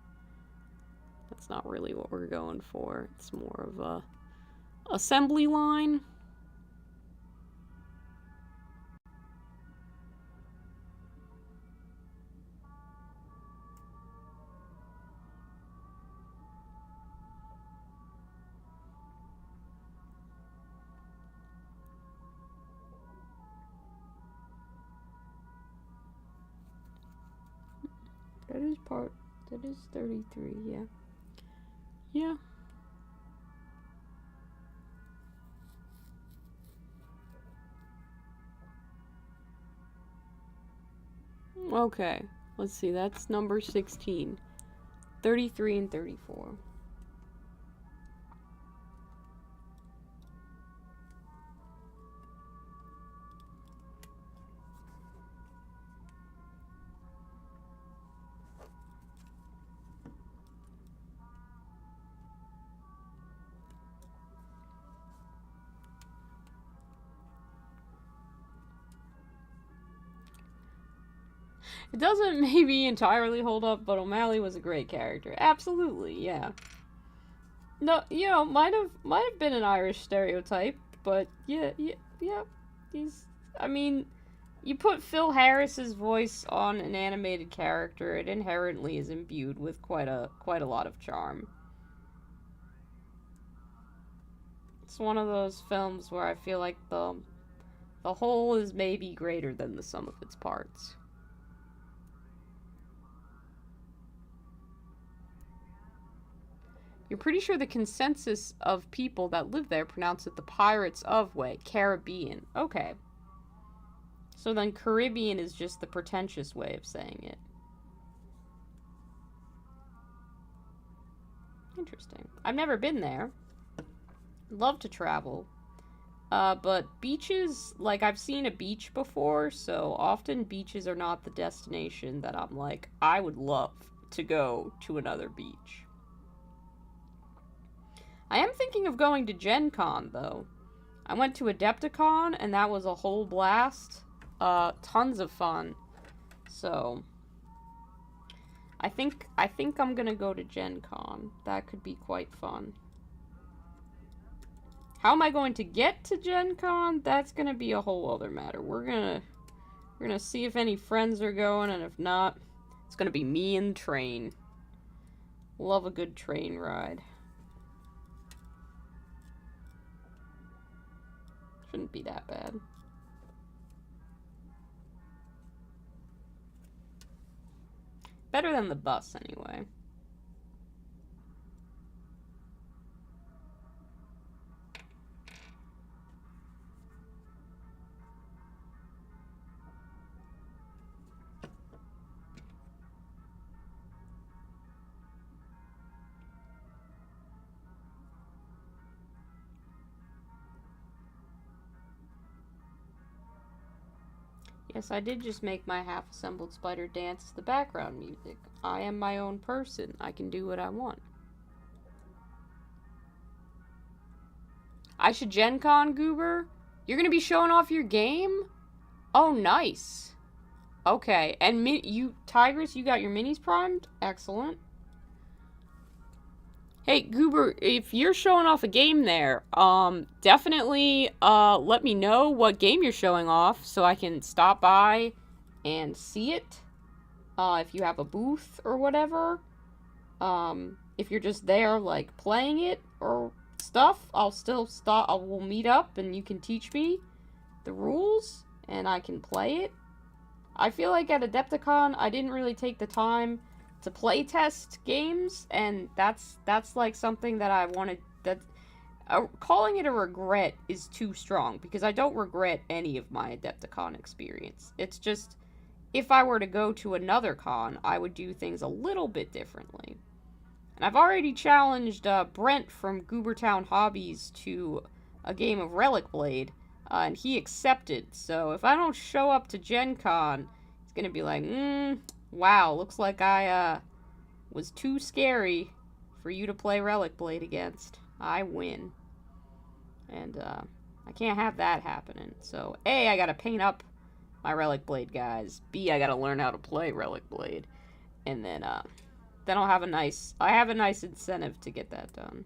what we're going for. It's more of a assembly line. That is 33, yeah. Yeah. Okay, let's see, that's number 16. 33 and 34. It doesn't maybe entirely hold up, but O'Malley was a great character. Absolutely, yeah. No, you know, might have been an Irish stereotype, but yeah. I mean, you put Phil Harris's voice on an animated character, it inherently is imbued with quite a lot of charm. It's one of those films where I feel like the whole is maybe greater than the sum of its parts. You're pretty sure the consensus of people that live there pronounce it the Pirates of way, Caribbean. Okay. So then Caribbean is just the pretentious way of saying it. Interesting. I've never been there. Love to travel. But beaches, like, I've seen a beach before, so often beaches are not the destination that I'm like, I would love to go to another beach. I am thinking of going to Gen Con, though. I went to Adepticon, and that was a whole blast. Tons of fun. So, I think I'm gonna go to Gen Con. That could be quite fun. How am I going to get to Gen Con? That's gonna be a whole other matter. We're gonna see if any friends are going, and if not, it's gonna be me and train. Love a good train ride. Shouldn't be that bad. Better than the bus, anyway. Yes, I did just make my half-assembled spider dance the background music. I am my own person. I can do what I want. I should Gen Con, Goober? You're gonna be showing off your game? Oh, nice. Okay, and you, Tigress, you got your minis primed? Excellent. Hey, Goober, if you're showing off a game there, definitely, let me know what game you're showing off so I can stop by and see it. If you have a booth or whatever. If you're just there, like, playing it or stuff, we'll meet up and you can teach me the rules and I can play it. I feel like at Adepticon, I didn't really take the time to play test games, and that's like something that I wanted. Calling it a regret is too strong, because I don't regret any of my Adepticon experience. It's just, if I were to go to another con, I would do things a little bit differently. And I've already challenged Brent from Goobertown Hobbies to a game of Relic Blade, and he accepted. So if I don't show up to Gen Con, he's gonna be like, wow, looks like I was too scary for you to play Relic Blade against. I win. And I can't have that happening. So A, I gotta paint up my Relic Blade guys. B, I gotta learn how to play Relic Blade. And then I'll have a nice incentive to get that done.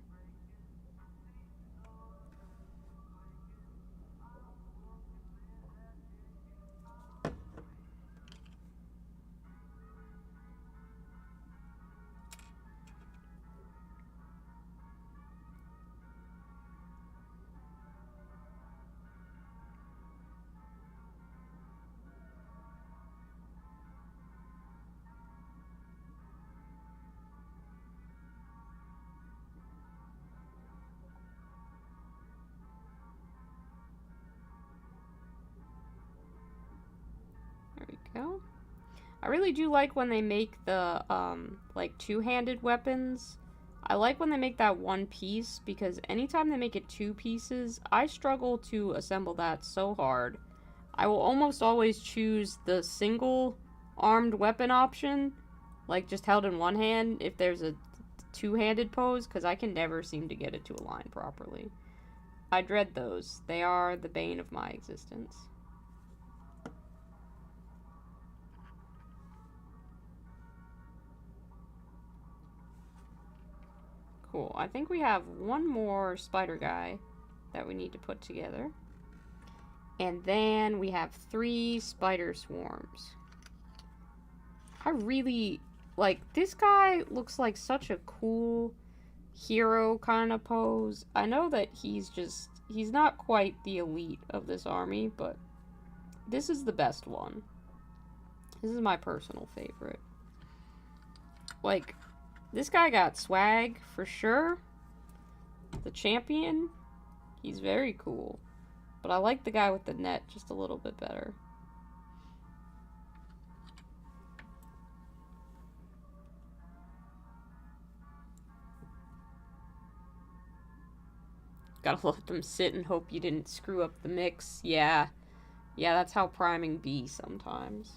Go. I really do like when they make the, like, two-handed weapons. I like when they make that one piece, because anytime they make it two pieces, I struggle to assemble that so hard. I will almost always choose the single-armed weapon option, like, just held in one hand, if there's a two-handed pose, because I can never seem to get it to align properly. I dread those. They are the bane of my existence. Cool. I think we have one more spider guy that we need to put together. And then we have 3 spider swarms. I really, like, this guy looks like such a cool hero kind of pose. I know that he's not quite the elite of this army, but this is the best one. This is my personal favorite. Like, this guy got swag for sure. The champion, he's very cool. But I like the guy with the net just a little bit better. Gotta let them sit and hope you didn't screw up the mix. Yeah. Yeah, that's how priming be sometimes.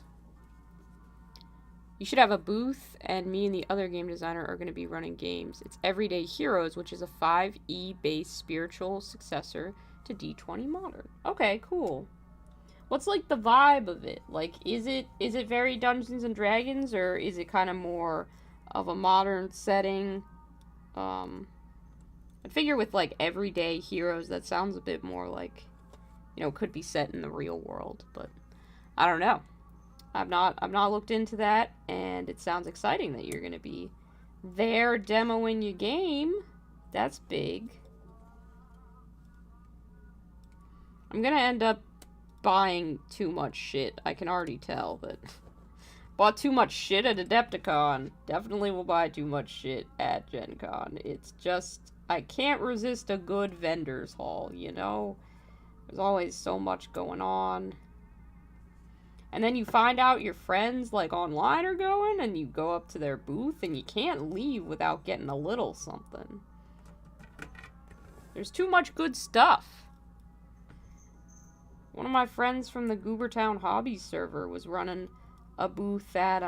You should have a booth, and me and the other game designer are going to be running games. It's Everyday Heroes, which is a 5e-based spiritual successor to D20 Modern. Okay, cool. What's, like, the vibe of it? Like, is it very Dungeons and Dragons, or is it kind of more of a modern setting? I figure with, like, Everyday Heroes, that sounds a bit more like, you know, could be set in the real world, but I don't know. I've not looked into that, and it sounds exciting that you're going to be there demoing your game. That's big. I'm going to end up buying too much shit. I can already tell, but bought too much shit at Adepticon. Definitely will buy too much shit at Gen Con. It's just, I can't resist a good vendor's haul, you know? There's always so much going on. And then you find out your friends, like, online are going, and you go up to their booth, and you can't leave without getting a little something. There's too much good stuff. One of my friends from the Goobertown Hobbies server was running a booth at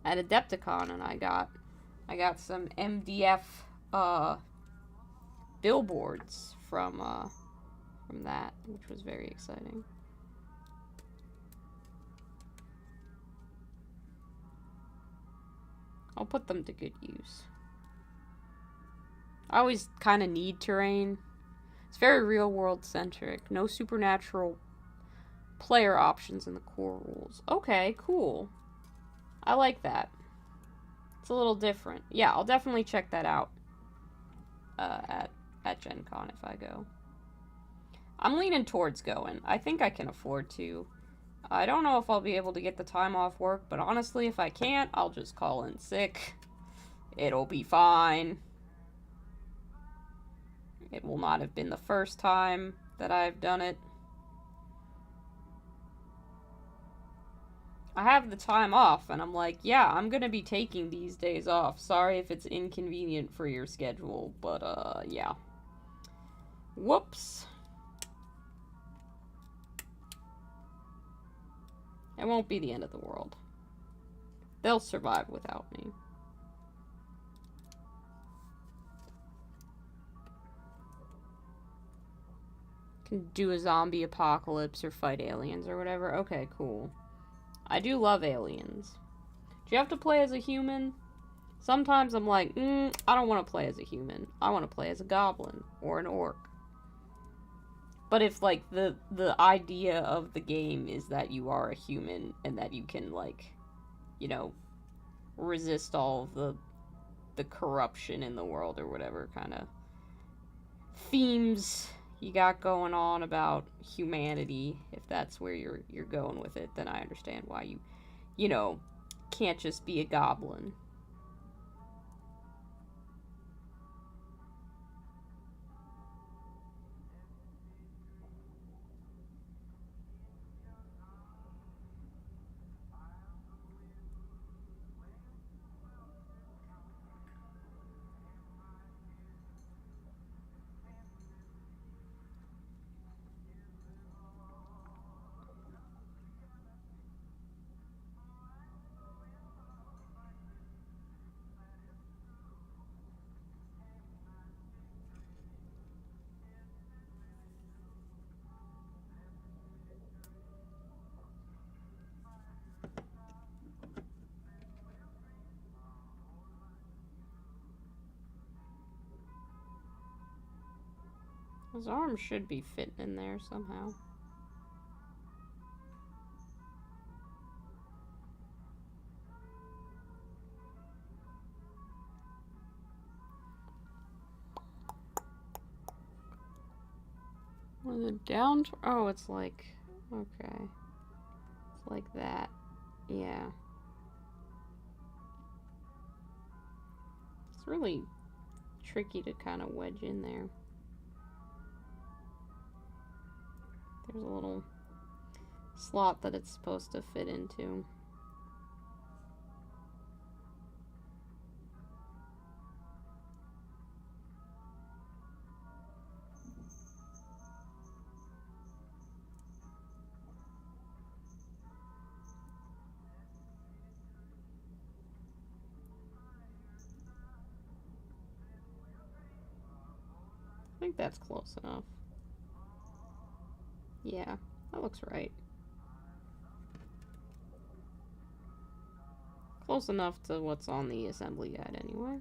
Adepticon, and I got some MDF billboards from that, which was very exciting. I'll put them to good use. I always kind of need terrain. It's very real-world centric. No supernatural player options in the core rules. Okay, cool. I like that. It's a little different. Yeah, I'll definitely check that out at Gen Con if I go. I'm leaning towards going. I think I can afford to. I don't know if I'll be able to get the time off work, but honestly, if I can't, I'll just call in sick. It'll be fine. It will not have been the first time that I've done it. I have the time off, and I'm like, yeah, I'm gonna be taking these days off. Sorry if it's inconvenient for your schedule, but, yeah. Whoops. It won't be the end of the world. They'll survive without me. Can do a zombie apocalypse or fight aliens or whatever. Okay, cool. I do love aliens. Do you have to play as a human? Sometimes I'm like, I don't want to play as a human. I want to play as a goblin or an orc. But if, like, the idea of the game is that you are a human and that you can, like, you know, resist all of the corruption in the world or whatever kind of themes you got going on about humanity, if that's where you're going with it, then I understand why you know, can't just be a goblin. His arm should be fitting in there somehow. down. Oh, it's like, okay. It's like that. Yeah. It's really tricky to kind of wedge in there. There's a little slot that it's supposed to fit into. I think that's close enough. Yeah, that looks right. Close enough to what's on the assembly guide anyway.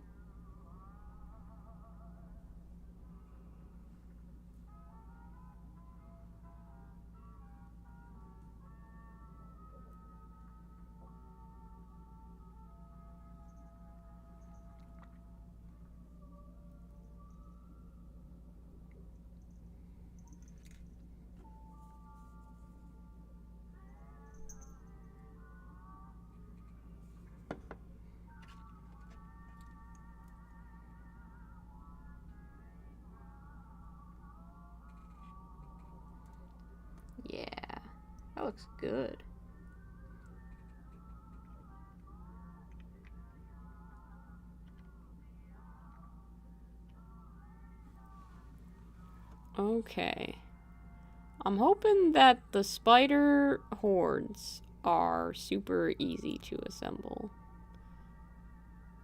Yeah, that looks good. Okay. I'm hoping that the spider hordes are super easy to assemble.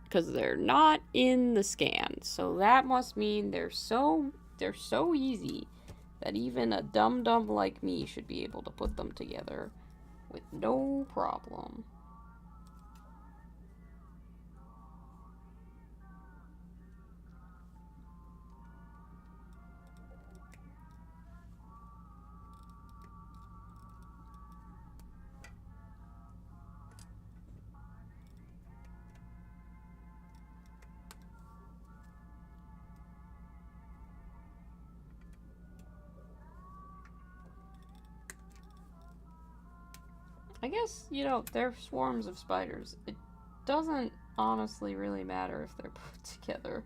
Because they're not in the scan. So that must mean they're so easy that even a dum-dum like me should be able to put them together with no problem. I guess, you know, they're swarms of spiders. It doesn't honestly really matter if they're put together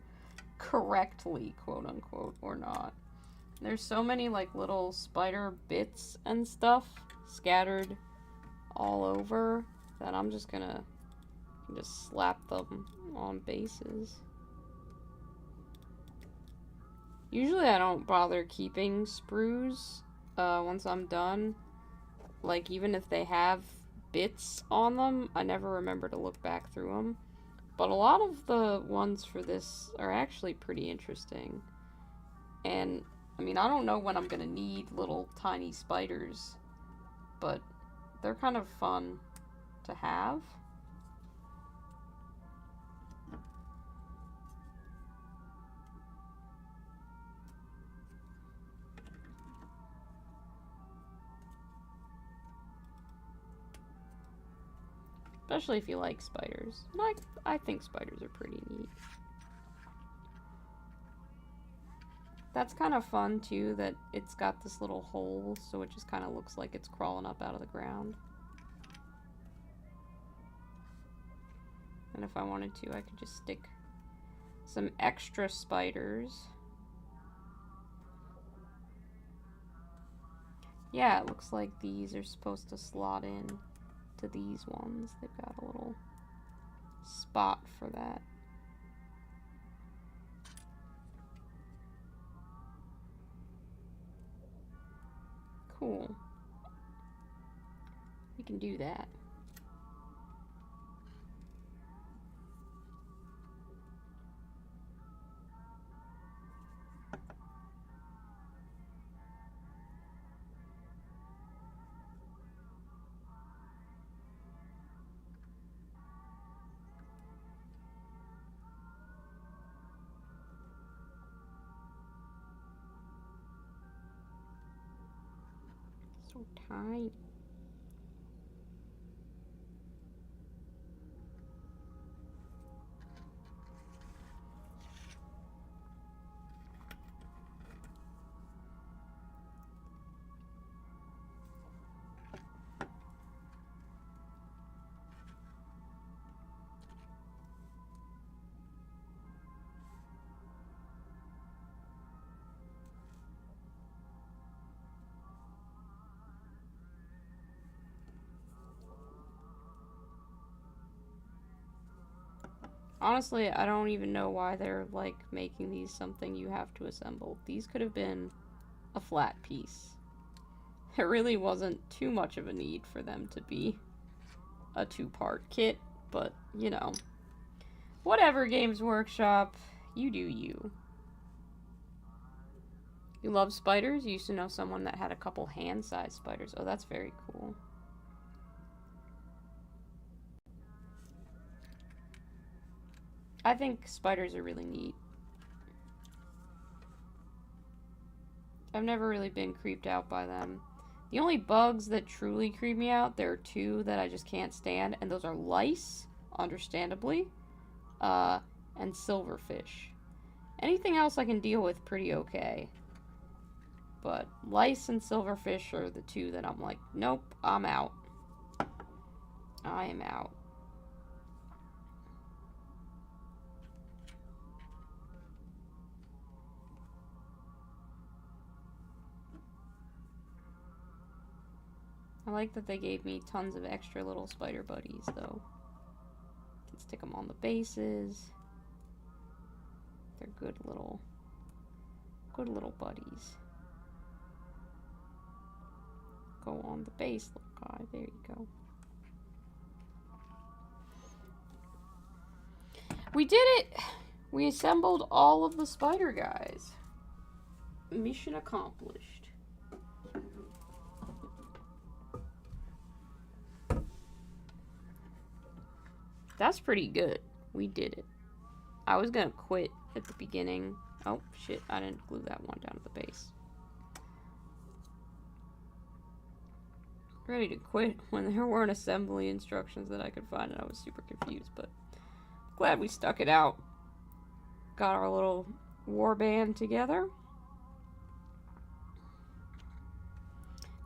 correctly, quote unquote, or not. There's so many, like, little spider bits and stuff scattered all over that I'm just gonna just slap them on bases. Usually I don't bother keeping sprues once I'm done. Like, even if they have bits on them, I never remember to look back through them. But a lot of the ones for this are actually pretty interesting. And, I mean, I don't know when I'm gonna need little tiny spiders, but they're kind of fun to have. Especially if you like spiders. I think spiders are pretty neat. That's kind of fun, too, that it's got this little hole, so it just kind of looks like it's crawling up out of the ground. And if I wanted to, I could just stick some extra spiders. Yeah, it looks like these are supposed to slot in to these ones. They've got a little spot for that. Cool. We can do that. So tiny. Honestly, I don't even know why they're, like, making these something you have to assemble. These could have been a flat piece. There really wasn't too much of a need for them to be a 2-part kit, but, you know. Whatever, Games Workshop. You do you. You love spiders? You used to know someone that had a couple hand-sized spiders. Oh, that's very cool. I think spiders are really neat. I've never really been creeped out by them. The only bugs that truly creep me out, there are 2 that I just can't stand, and those are lice, understandably, and silverfish. Anything else I can deal with pretty okay. But lice and silverfish are the 2 that I'm like, nope, I'm out. I am out. I like that they gave me tons of extra little spider buddies, though. Can stick them on the bases. They're good little buddies. Go on the base, little guy. There you go. We did it! We assembled all of the spider guys. Mission accomplished. That's pretty good. We did it. I was gonna quit at the beginning. Oh, shit. I didn't glue that one down at the base. Ready to quit when there weren't assembly instructions that I could find, and I was super confused, but glad we stuck it out. Got our little war band together.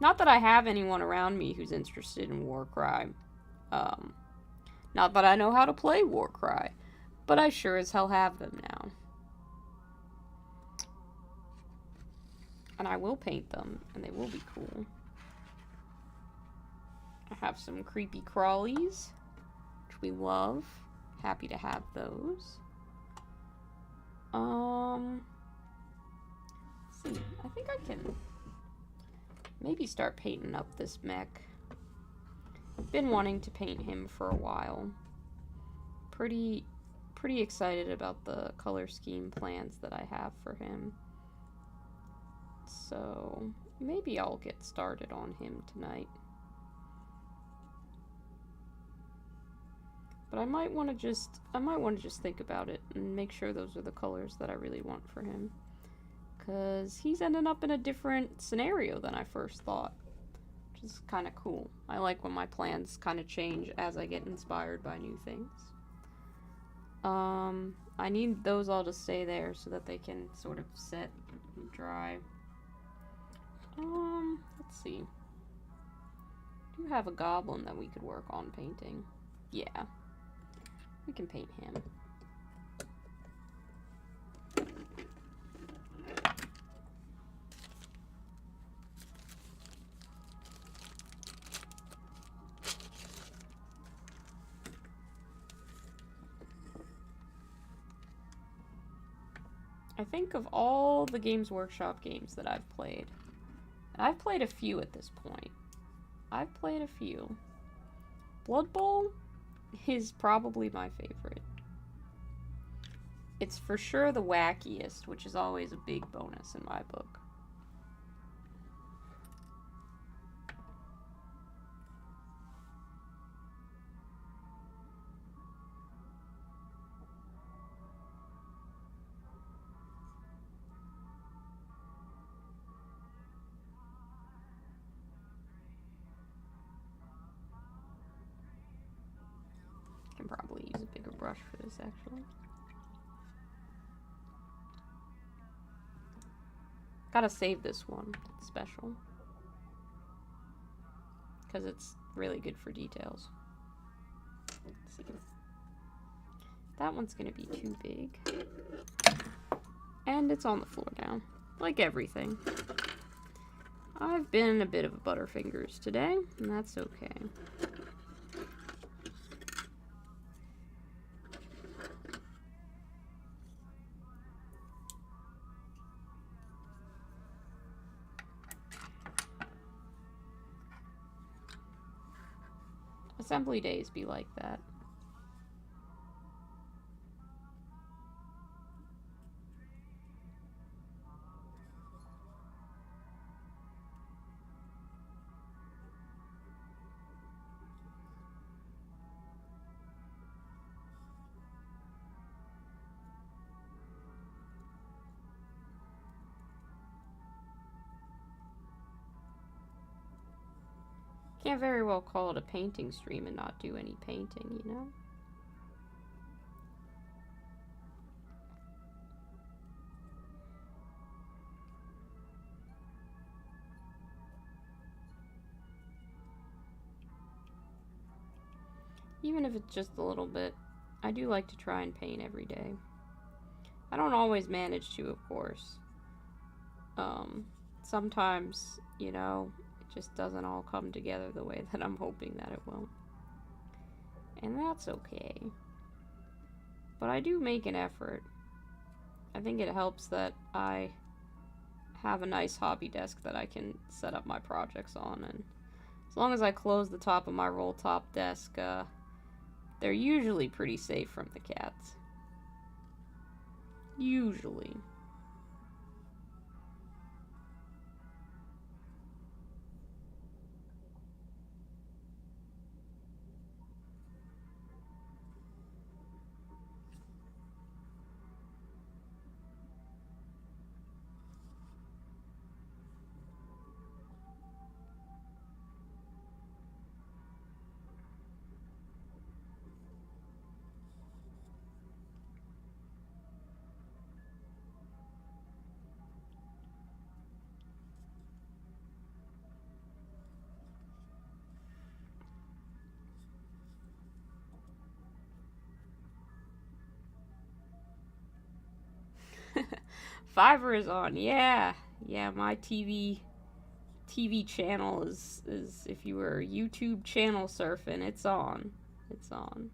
Not that I have anyone around me who's interested in Warcry. Not that I know how to play Warcry, but I sure as hell have them now. And I will paint them, and they will be cool. I have some creepy crawlies, which we love. Happy to have those. Let's see. I think I can maybe start painting up this mech. Been wanting to paint him for a while. Pretty excited about the color scheme plans that I have for him. So maybe I'll get started on him tonight. But I might want to just think about it and make sure those are the colors that I really want for him. 'Cause he's ending up in a different scenario than I first thought. Which is kind of cool. I like when my plans kind of change as I get inspired by new things. I need those all to stay there so that they can sort of set and dry. Let's see. Do you have a goblin that we could work on painting? Yeah. We can paint him. I think of all the Games Workshop games that I've played, and I've played a few at this point. I've played a few. Blood Bowl is probably my favorite. It's for sure the wackiest, which is always a big bonus in my book. Can probably use a bigger brush for this, actually. Gotta save this one. It's special. Because it's really good for details. Let's see. That one's gonna be too big. And it's on the floor now. Like everything. I've been a bit of a Butterfingers today, and that's okay. Assembly days be like that. Can't very well call it a painting stream and not do any painting, you know? Even if it's just a little bit, I do like to try and paint every day. I don't always manage to, of course. Sometimes, you know, it just doesn't all come together the way that I'm hoping that it will. And that's okay. But I do make an effort. I think it helps that I have a nice hobby desk that I can set up my projects on, and as long as I close the top of my roll top desk, they're usually pretty safe from the cats. Usually. Fiverr is on, yeah. Yeah, my TV channel is if you were YouTube channel surfing, it's on. It's on.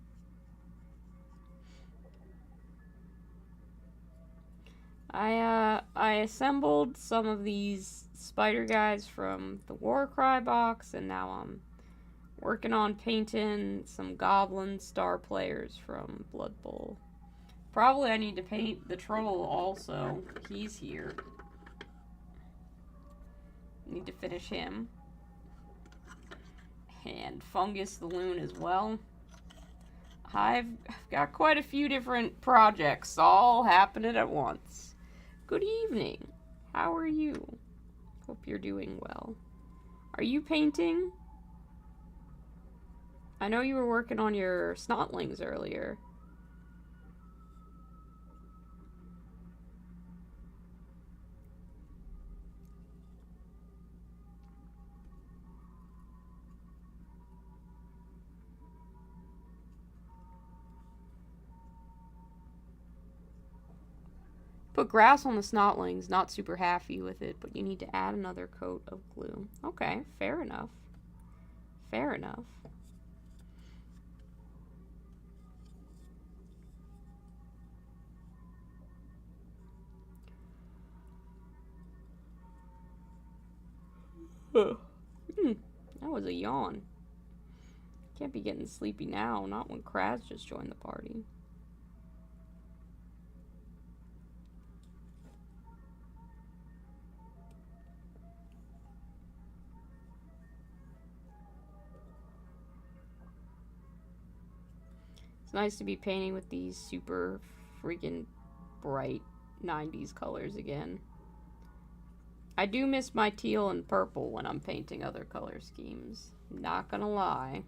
I assembled some of these spider guys from the Warcry box, and now I'm working on painting some goblin star players from Blood Bowl. Probably I need to paint the troll also. He's here. Need to finish him. And Fungus the Loon as well. I've got quite a few different projects all happening at once. Good evening. How are you? Hope you're doing well. Are you painting? I know you were working on your snotlings earlier. Put grass on the snotlings, not super happy with it, but you need to add another coat of glue. Okay, fair enough. Fair enough. That was a yawn. Can't be getting sleepy now, not when Kraz just joined the party. It's nice to be painting with these super freaking bright 90s colors again. I do miss my teal and purple when I'm painting other color schemes. Not gonna lie.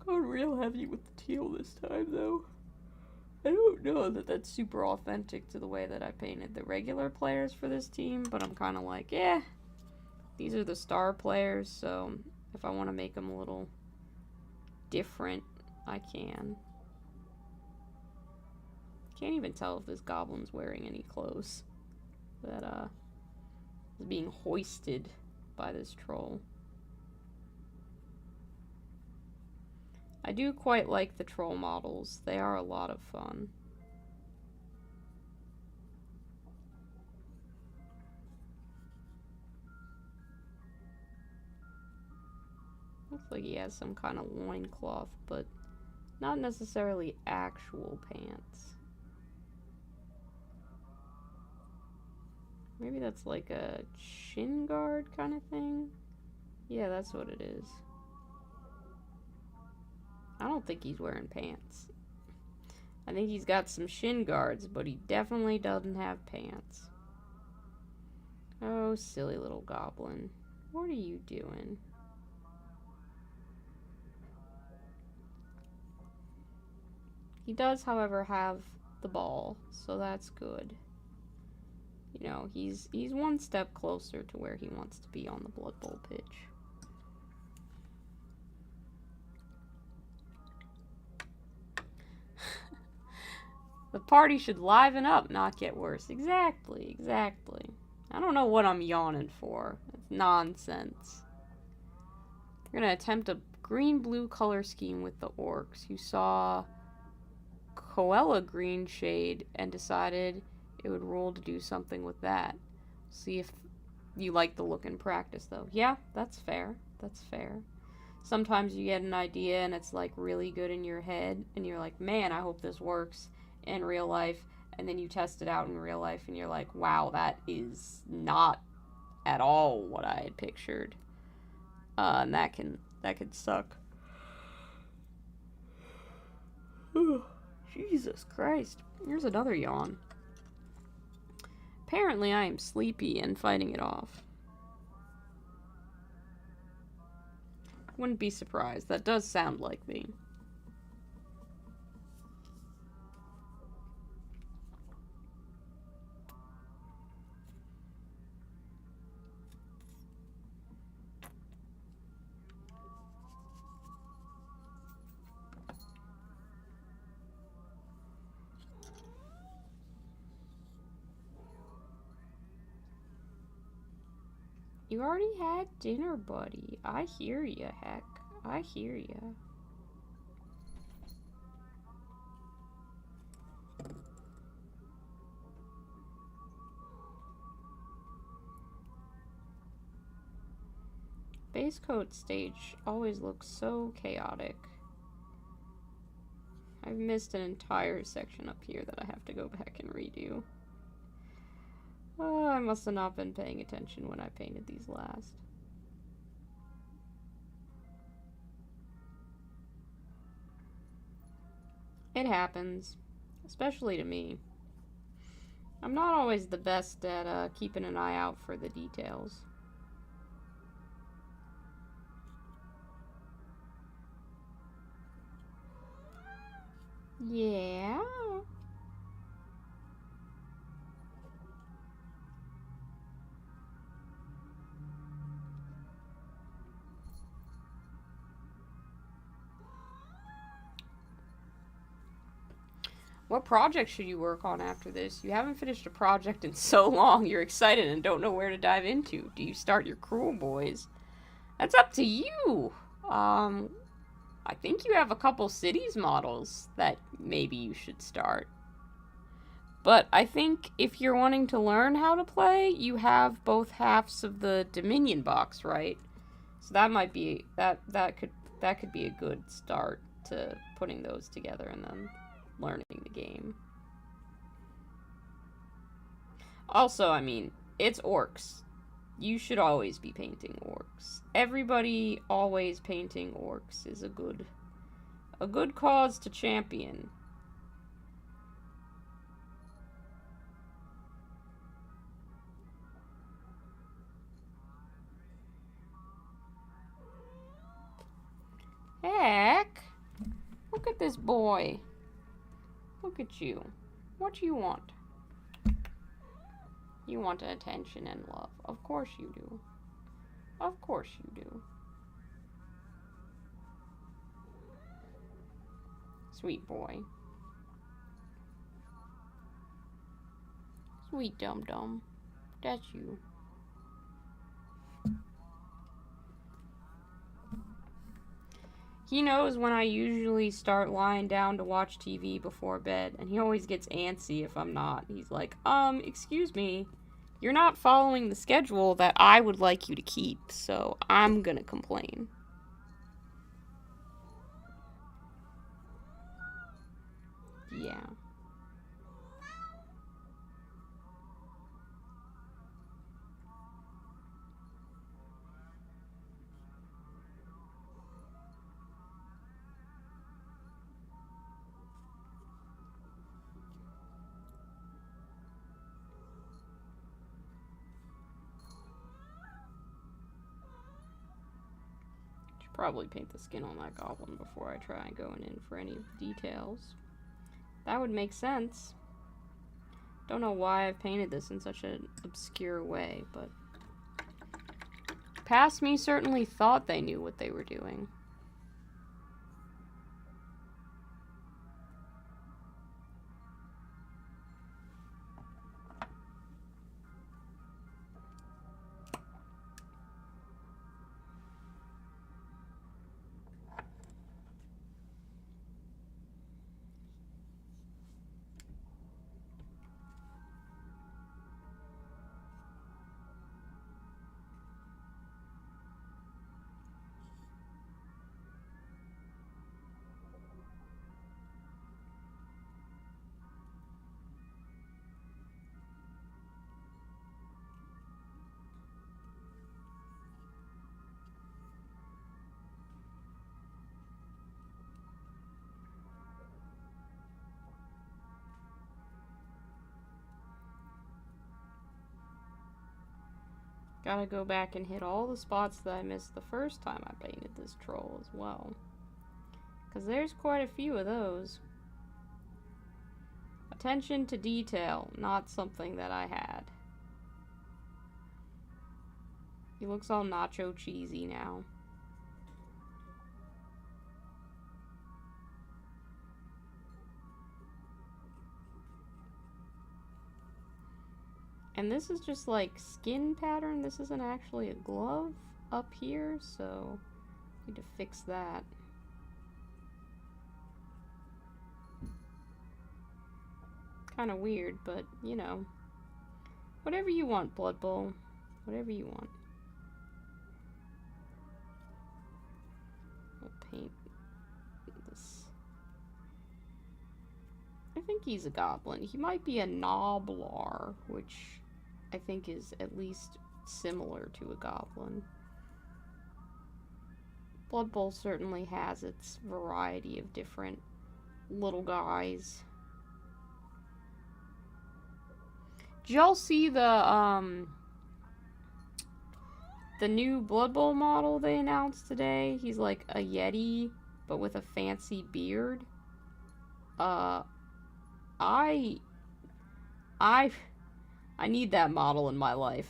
Going real heavy with the teal this time, though. I don't know that that's super authentic to the way that I painted the regular players for this team, but I'm kind of like, yeah, these are the star players, so if I want to make them a little different, I can. Can't even tell if this goblin's wearing any clothes that is being hoisted by this troll. I do quite like the troll models. They are a lot of fun. Looks like he has some kind of loincloth, but not necessarily actual pants. Maybe that's like a shin guard kind of thing? Yeah, that's what it is. I don't think he's wearing pants. I think he's got some shin guards, but he definitely doesn't have pants. Oh, silly little goblin. What are you doing? He does, however, have the ball, so that's good. You know, he's one step closer to where he wants to be on the Blood Bowl pitch. The party should liven up, not get worse. Exactly, exactly. I don't know what I'm yawning for. It's nonsense. We're gonna attempt a green-blue color scheme with the orcs. You saw Koella green shade and decided it would roll to do something with that. See if you like the look in practice, though. Yeah, that's fair. That's fair. Sometimes you get an idea and it's like really good in your head and you're like, man, I hope this works in real life, and then you test it out in real life and you're like, wow, that is not at all what I had pictured. And that could suck. Jesus Christ. Here's another yawn. Apparently I am sleepy and fighting it off. Wouldn't be surprised. That does sound like me. You already had dinner, buddy. I hear ya, heck. I hear ya. Base coat stage always looks so chaotic. I've missed an entire section up here that I have to go back and redo. Oh, I must have not been paying attention when I painted these last. It happens, especially to me. I'm not always the best at keeping an eye out for the details. Yeah. What project should you work on after this? You haven't finished a project in so long. You're excited and don't know where to dive into. Do you start your Cruel Boys? That's up to you. I think you have a couple cities models that maybe you should start. But I think if you're wanting to learn how to play, you have both halves of the Dominion box, right? So that might be that could be a good start to putting those together and then learning the game. Also, I mean, it's orcs. You should always be painting orcs. Everybody always painting orcs is a good cause to champion. Heck! Look at this boy. Look at you. What do you want? You want attention and love. Of course you do. Of course you do. Sweet boy. Sweet dum-dum. That's you. He knows when I usually start lying down to watch TV before bed, and he always gets antsy if I'm not. He's like, excuse me, you're not following the schedule that I would like you to keep, so I'm gonna complain. Yeah. Probably paint the skin on that goblin before I try going in for any details. That would make sense. Don't know why I've painted this in such an obscure way, but past me certainly thought they knew what they were doing. Gotta go back and hit all the spots that I missed the first time I painted this troll as well. Because there's quite a few of those. Attention to detail, not something that I had. He looks all nacho cheesy now. And this is just like skin pattern. This isn't actually a glove up here, so I need to fix that. Kind of weird, but you know, whatever you want, Blood Bowl. Whatever you want. I'll paint this. I think he's a goblin. He might be a Gnoblar, which I think is at least similar to a goblin. Blood Bowl certainly has its variety of different little guys. Did y'all see the new Blood Bowl model they announced today? He's like a Yeti, but with a fancy beard. I need that model in my life.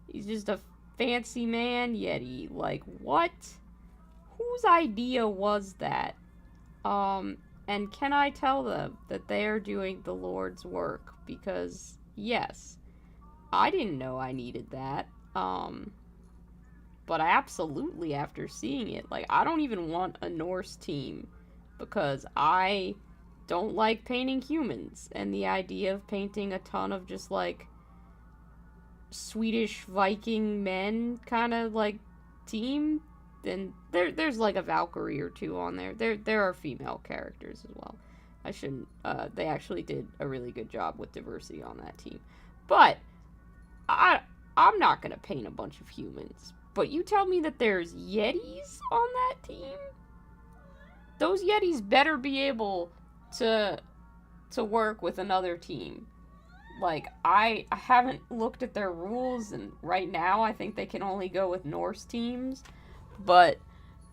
He's just a fancy man Yeti. Like, what? Whose idea was that? And can I tell them that they are doing the Lord's work? Because, yes, I didn't know I needed that. But absolutely, after seeing it, like, I don't even want a Norse team. Because I don't like painting humans, and the idea of painting a ton of just like Swedish Viking men kind of like team, then there's like a Valkyrie or two on there. There are female characters as well. I shouldn't they actually did a really good job with diversity on that team. But I'm not gonna paint a bunch of humans. But you tell me that there's Yetis on that team? Those Yetis better be able to work with another team. Like, I haven't looked at their rules, and right now I think they can only go with Norse teams. But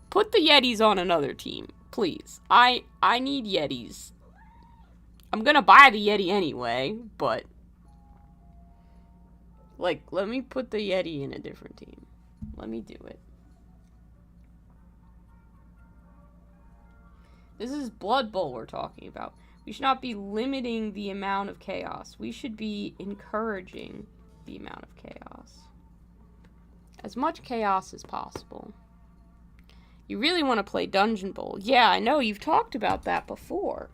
put the Yetis on another team, please. I need Yetis. I'm gonna buy the Yeti anyway, but like, let me put the Yeti in a different team. Let me do it. This is Blood Bowl we're talking about. We should not be limiting the amount of chaos. We should be encouraging the amount of chaos. As much chaos as possible. You really want to play Dungeon Bowl. Yeah, I know, you've talked about that before.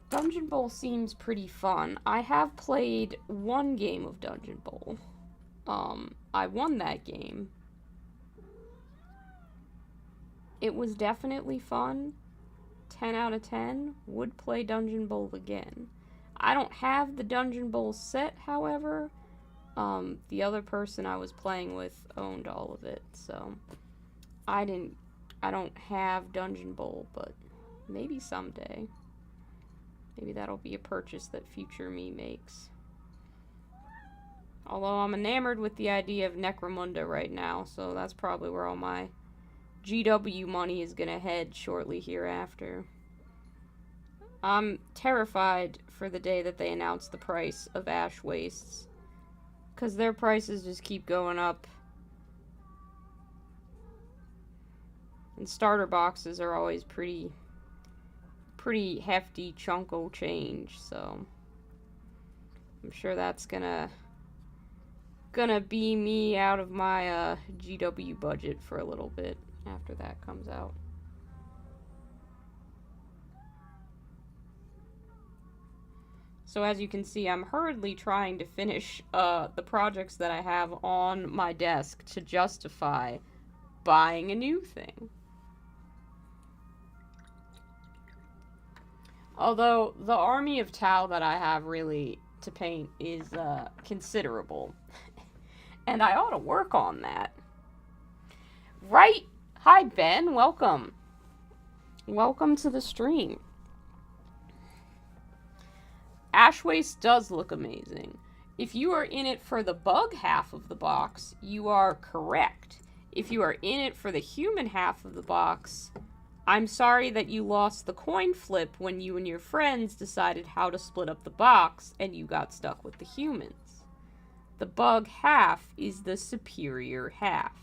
Dungeon Bowl seems pretty fun. I have played one game of Dungeon Bowl. I won that game. It was definitely fun. 10 out of 10. Would play Dungeon Bowl again. I don't have the Dungeon Bowl set, however. The other person I was playing with owned all of it, so I don't have Dungeon Bowl, but maybe someday. Maybe that'll be a purchase that future me makes. Although I'm enamored with the idea of Necromunda right now, so that's probably where all my GW money is gonna head shortly hereafter. I'm terrified for the day that they announce the price of Ash Wastes, because their prices just keep going up. And starter boxes are always pretty hefty chunko change, so I'm sure that's gonna be me out of my GW budget for a little bit after that comes out. So as you can see, I'm hurriedly trying to finish the projects that I have on my desk to justify buying a new thing. Although, the army of Tau that I have really to paint is considerable. And I ought to work on that. Right? Hi, Ben. Welcome. Welcome to the stream. Ash Waste does look amazing. If you are in it for the bug half of the box, you are correct. If you are in it for the human half of the box, I'm sorry that you lost the coin flip when you and your friends decided how to split up the box and you got stuck with the humans. The bug half is the superior half.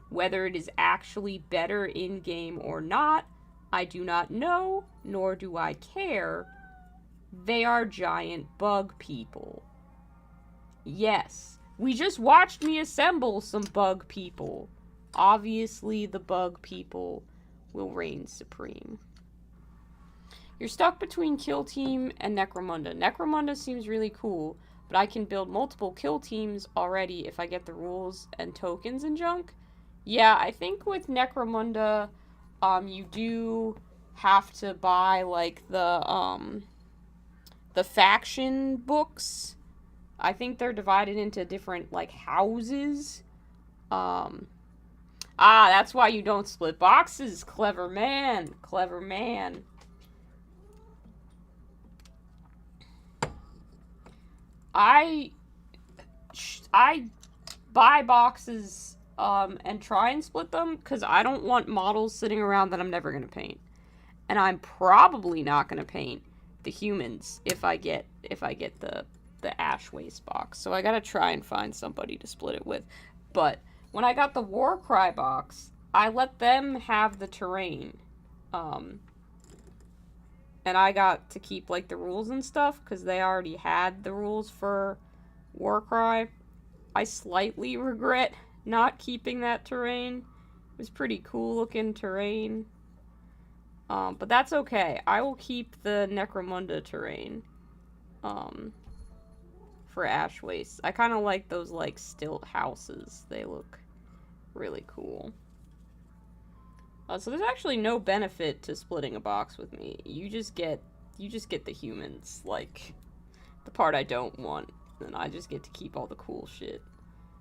Whether it is actually better in-game or not, I do not know, nor do I care. They are giant bug people. Yes, we just watched me assemble some bug people. Obviously, the bug people will reign supreme. You're stuck between Kill Team and Necromunda. Necromunda seems really cool, but I can build multiple kill teams already if I get the rules and tokens and junk. Yeah, I think with Necromunda, you do have to buy, like, the faction books. I think they're divided into different, like, houses. That's why you don't split boxes. Clever man. Clever man. I buy boxes, and try and split them, because I don't want models sitting around that I'm never going to paint. And I'm probably not going to paint the humans if I get the Ash Waste box. So I gotta try and find somebody to split it with. But when I got the Warcry box, I let them have the terrain. And I got to keep, like, the rules and stuff, because they already had the rules for Warcry. I slightly regret not keeping that terrain. It was pretty cool looking terrain. But that's okay. I will keep the Necromunda terrain. For Ash Waste. I kind of like those, like, stilt houses. They look really cool. So there's actually no benefit to splitting a box with me. You just get the humans, like, the part I don't want. And I just get to keep all the cool shit.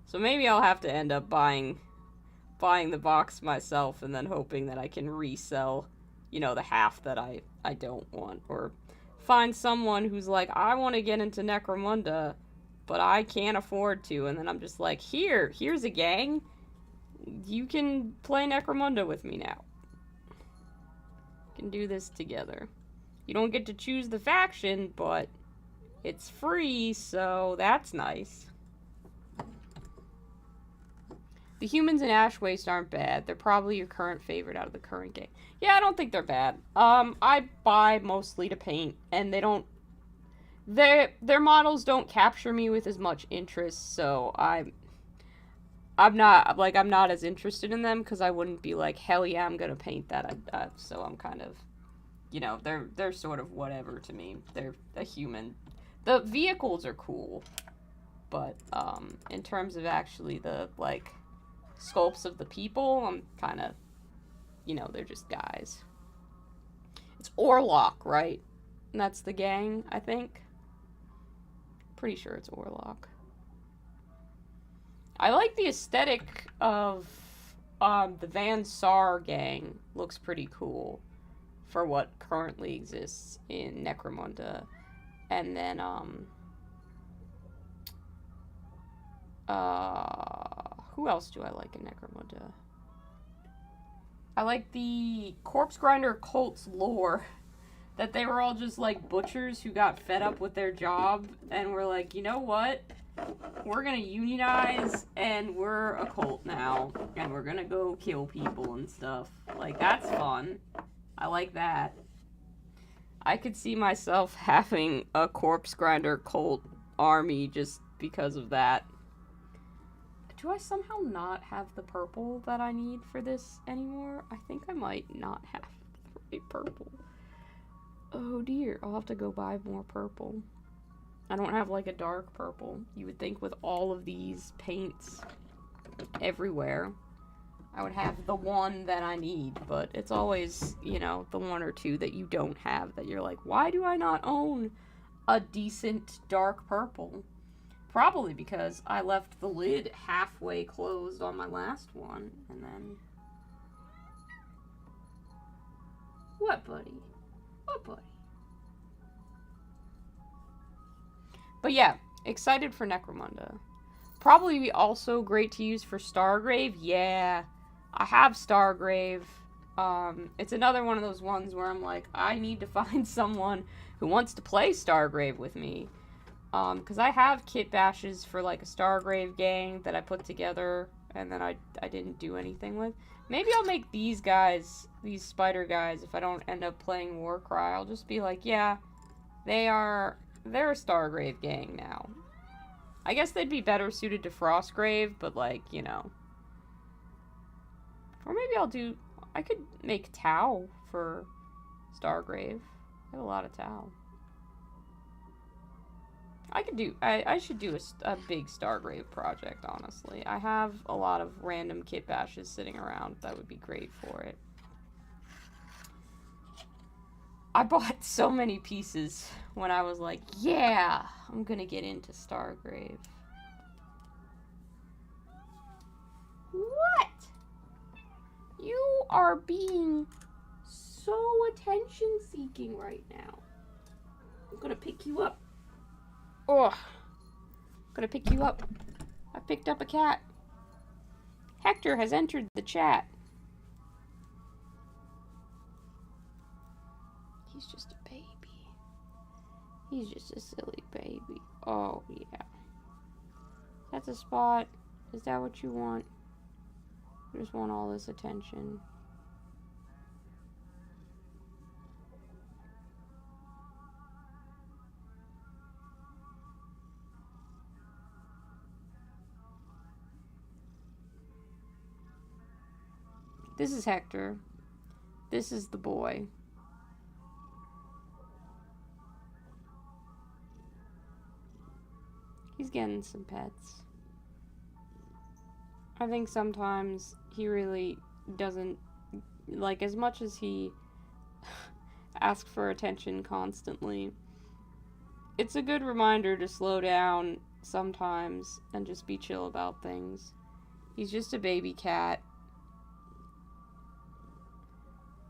So maybe I'll have to end up buying the box myself and then hoping that I can resell, you know, the half that I don't want. Or find someone who's like, I want to get into Necromunda, but I can't afford to. And then I'm just like, here's a gang. You can play Necromunda with me now. We can do this together. You don't get to choose the faction, but it's free, so that's nice. The humans in Ash Waste aren't bad. They're probably your current favorite out of the current game. Yeah, I don't think they're bad. I buy mostly to paint, and they don't... Their models don't capture me with as much interest, so I'm not as interested in them because I wouldn't be like, hell yeah, I'm gonna paint that. So I'm kind of, you know, they're sort of whatever to me. They're a human. The vehicles are cool, but in terms of actually the like sculpts of the people, I'm kind of, you know, they're just guys. It's Orlok, right? And that's the gang, I think. Pretty sure it's Orlok. I like the aesthetic of the Van Saar gang. Looks pretty cool for what currently exists in Necromunda. And then who else do I like in Necromunda? I like the Corpse Grinder cult's lore. That they were all just like butchers who got fed up with their job and were like, you know what? We're gonna unionize and we're a cult now. And we're gonna go kill people and stuff. Like, that's fun. I like that. I could see myself having a Corpse Grinder cult army just because of that. Do I somehow not have the purple that I need for this anymore? I think I might not have the right purple. Oh dear, I'll have to go buy more purple. I don't have like a dark purple. You would think with all of these paints everywhere, I would have the one that I need, but it's always, you know, the one or two that you don't have that you're like, why do I not own a decent dark purple? Probably because I left the lid halfway closed on my last one, and then... What, buddy? What, buddy? But yeah, excited for Necromunda. Probably be also great to use for Stargrave. Yeah, I have Stargrave. It's another one of those ones where I'm like, I need to find someone who wants to play Stargrave with me. Because I have kit bashes for like a Stargrave gang that I put together and then I didn't do anything with. Maybe I'll make these guys, these spider guys, if I don't end up playing Warcry, I'll just be like, yeah, they're a Stargrave gang now. I guess they'd be better suited to Frostgrave, but like, you know. Or maybe I could make Tau for Stargrave. I have a lot of Tau. I should do a big Stargrave project, honestly. I have a lot of random kit bashes sitting around that would be great for it. I bought so many pieces when I was like, yeah, I'm gonna get into Stargrave. What? You are being so attention-seeking right now. I'm gonna pick you up. Oh, I'm gonna pick you up. I picked up a cat. Hector has entered the chat. He's just a baby. He's just a silly baby. Oh, yeah. That's a spot. Is that what you want? You just want all this attention. This is Hector. This is the boy. He's getting some pets. I think sometimes he really doesn't, like, as much as he asks for attention constantly, it's a good reminder to slow down sometimes and just be chill about things. He's just a baby cat.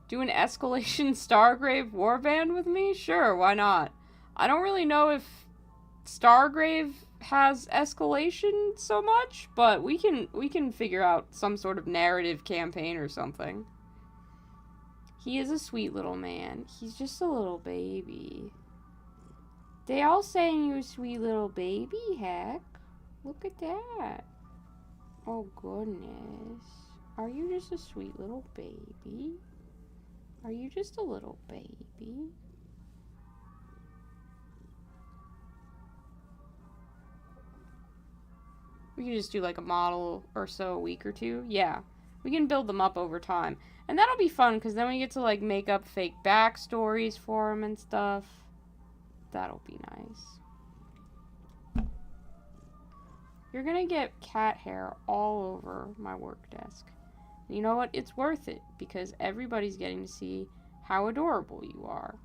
Do an Escalation Stargrave warband with me? Sure, why not? I don't really know if Stargrave has escalation so much, but we can figure out some sort of narrative campaign or something. He is a sweet little man. He's just a little baby. They all saying you're a sweet little baby, heck. Look at that. Oh goodness. Are you just a sweet little baby? Are you just a little baby? We can just do like a model or so a week or two. Yeah, we can build them up over time. And that'll be fun, because then we get to like make up fake backstories for them and stuff. That'll be nice. You're gonna get cat hair all over my work desk. You know what? It's worth it, because everybody's getting to see how adorable you are.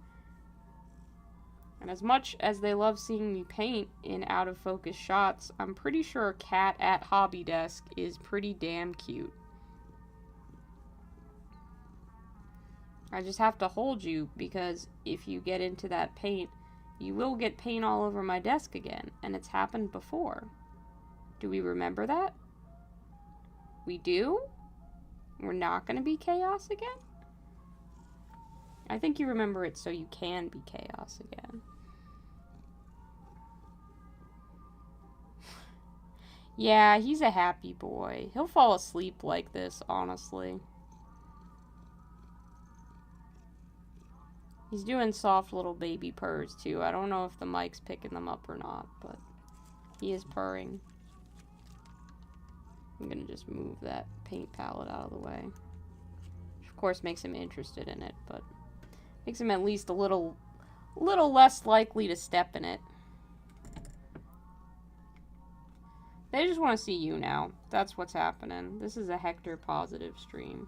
And as much as they love seeing me paint in out-of-focus shots, I'm pretty sure a cat at hobby desk is pretty damn cute. I just have to hold you, because if you get into that paint, you will get paint all over my desk again, and it's happened before. Do we remember that? We do? We're not going to be chaos again? I think you remember it so you can be chaos again. Yeah, he's a happy boy. He'll fall asleep like this, honestly. He's doing soft little baby purrs, too. I don't know if the mic's picking them up or not, but he is purring. I'm gonna just move that paint palette out of the way. Which, of course, makes him interested in it, but makes him at least a little less likely to step in it. They just want to see you now. That's what's happening. This is a Hector positive stream.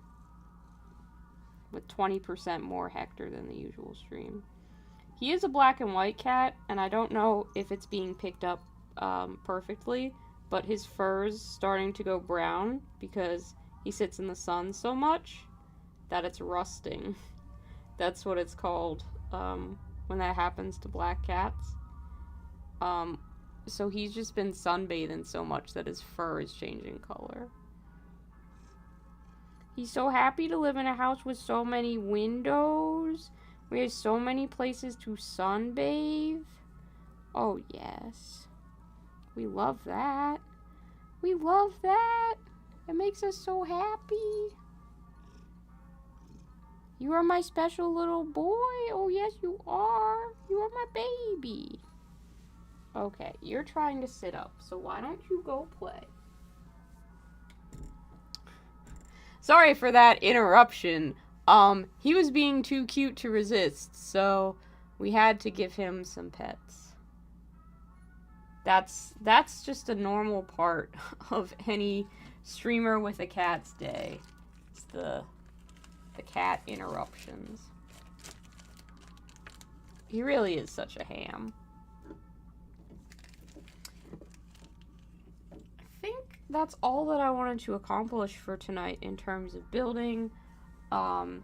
With 20% more Hector than the usual stream. He is a black and white cat, and I don't know if it's being picked up perfectly, but his fur's starting to go brown because he sits in the sun so much that it's rusting. That's what it's called when that happens to black cats. So he's just been sunbathing so much that his fur is changing color. He's so happy to live in a house with so many windows. We have so many places to sunbathe. Oh, yes. We love that. We love that. It makes us so happy. You are my special little boy. Oh, yes, you are. You are my baby. Okay, you're trying to sit up, so why don't you go play? Sorry for that interruption. He was being too cute to resist, so we had to give him some pets. That's just a normal part of any streamer with a cat's day. It's the cat interruptions. He really is such a ham. I think that's all that I wanted to accomplish for tonight in terms of building. I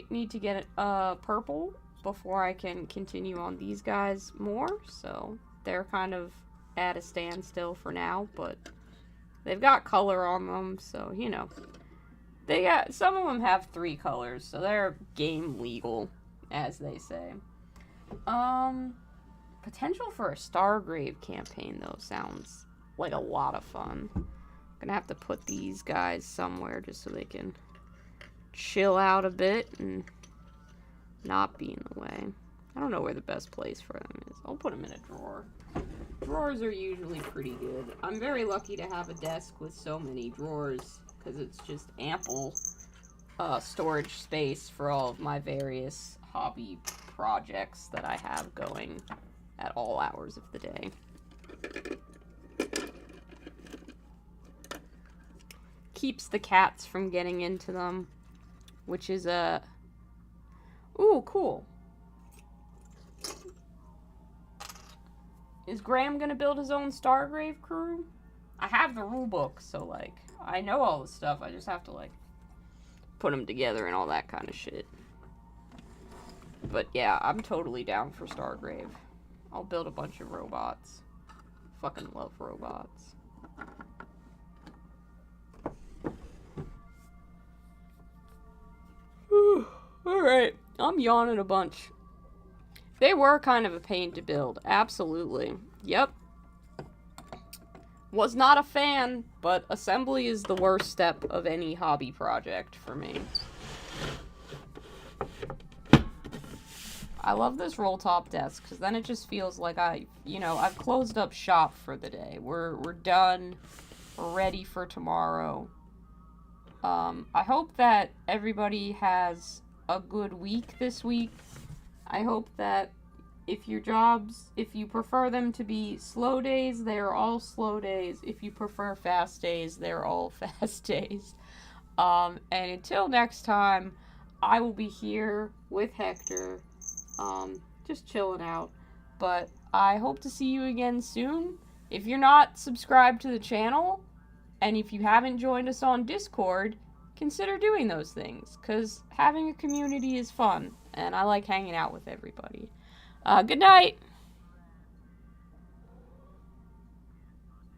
need to get purple before I can continue on these guys more, so they're kind of at a standstill for now, but they've got color on them, so, you know. Some of them have 3 colors, so they're game legal, as they say. Potential for a Stargrave campaign, though, sounds like a lot of fun. I'm gonna have to put these guys somewhere just so they can chill out a bit and not be in the way. I don't know where the best place for them is. I'll put them in a drawer. Drawers are usually pretty good. I'm very lucky to have a desk with so many drawers because it's just ample storage space for all of my various hobby projects that I have going at all hours of the day. Keeps the cats from getting into them, which is a... Ooh, cool. Is Graham gonna build his own Stargrave crew? I have the rulebook, so, like, I know all the stuff. I just have to, like, put them together and all that kind of shit. But, yeah, I'm totally down for Stargrave. I'll build a bunch of robots. Fucking love robots. Alright, I'm yawning a bunch. They were kind of a pain to build. Absolutely. Yep. Was not a fan, but assembly is the worst step of any hobby project for me. I love this roll top desk, because then it just feels like I've closed up shop for the day. We're done. We're ready for tomorrow. I hope that everybody has a good week this week. I hope that if your jobs, if you prefer them to be slow days, they are all slow days. If you prefer fast days, they're all fast days. And until next time, I will be here with Hector, just chilling out. But I hope to see you again soon. If you're not subscribed to the channel, and if you haven't joined us on Discord, consider doing those things, because having a community is fun, and I like hanging out with everybody. Good night!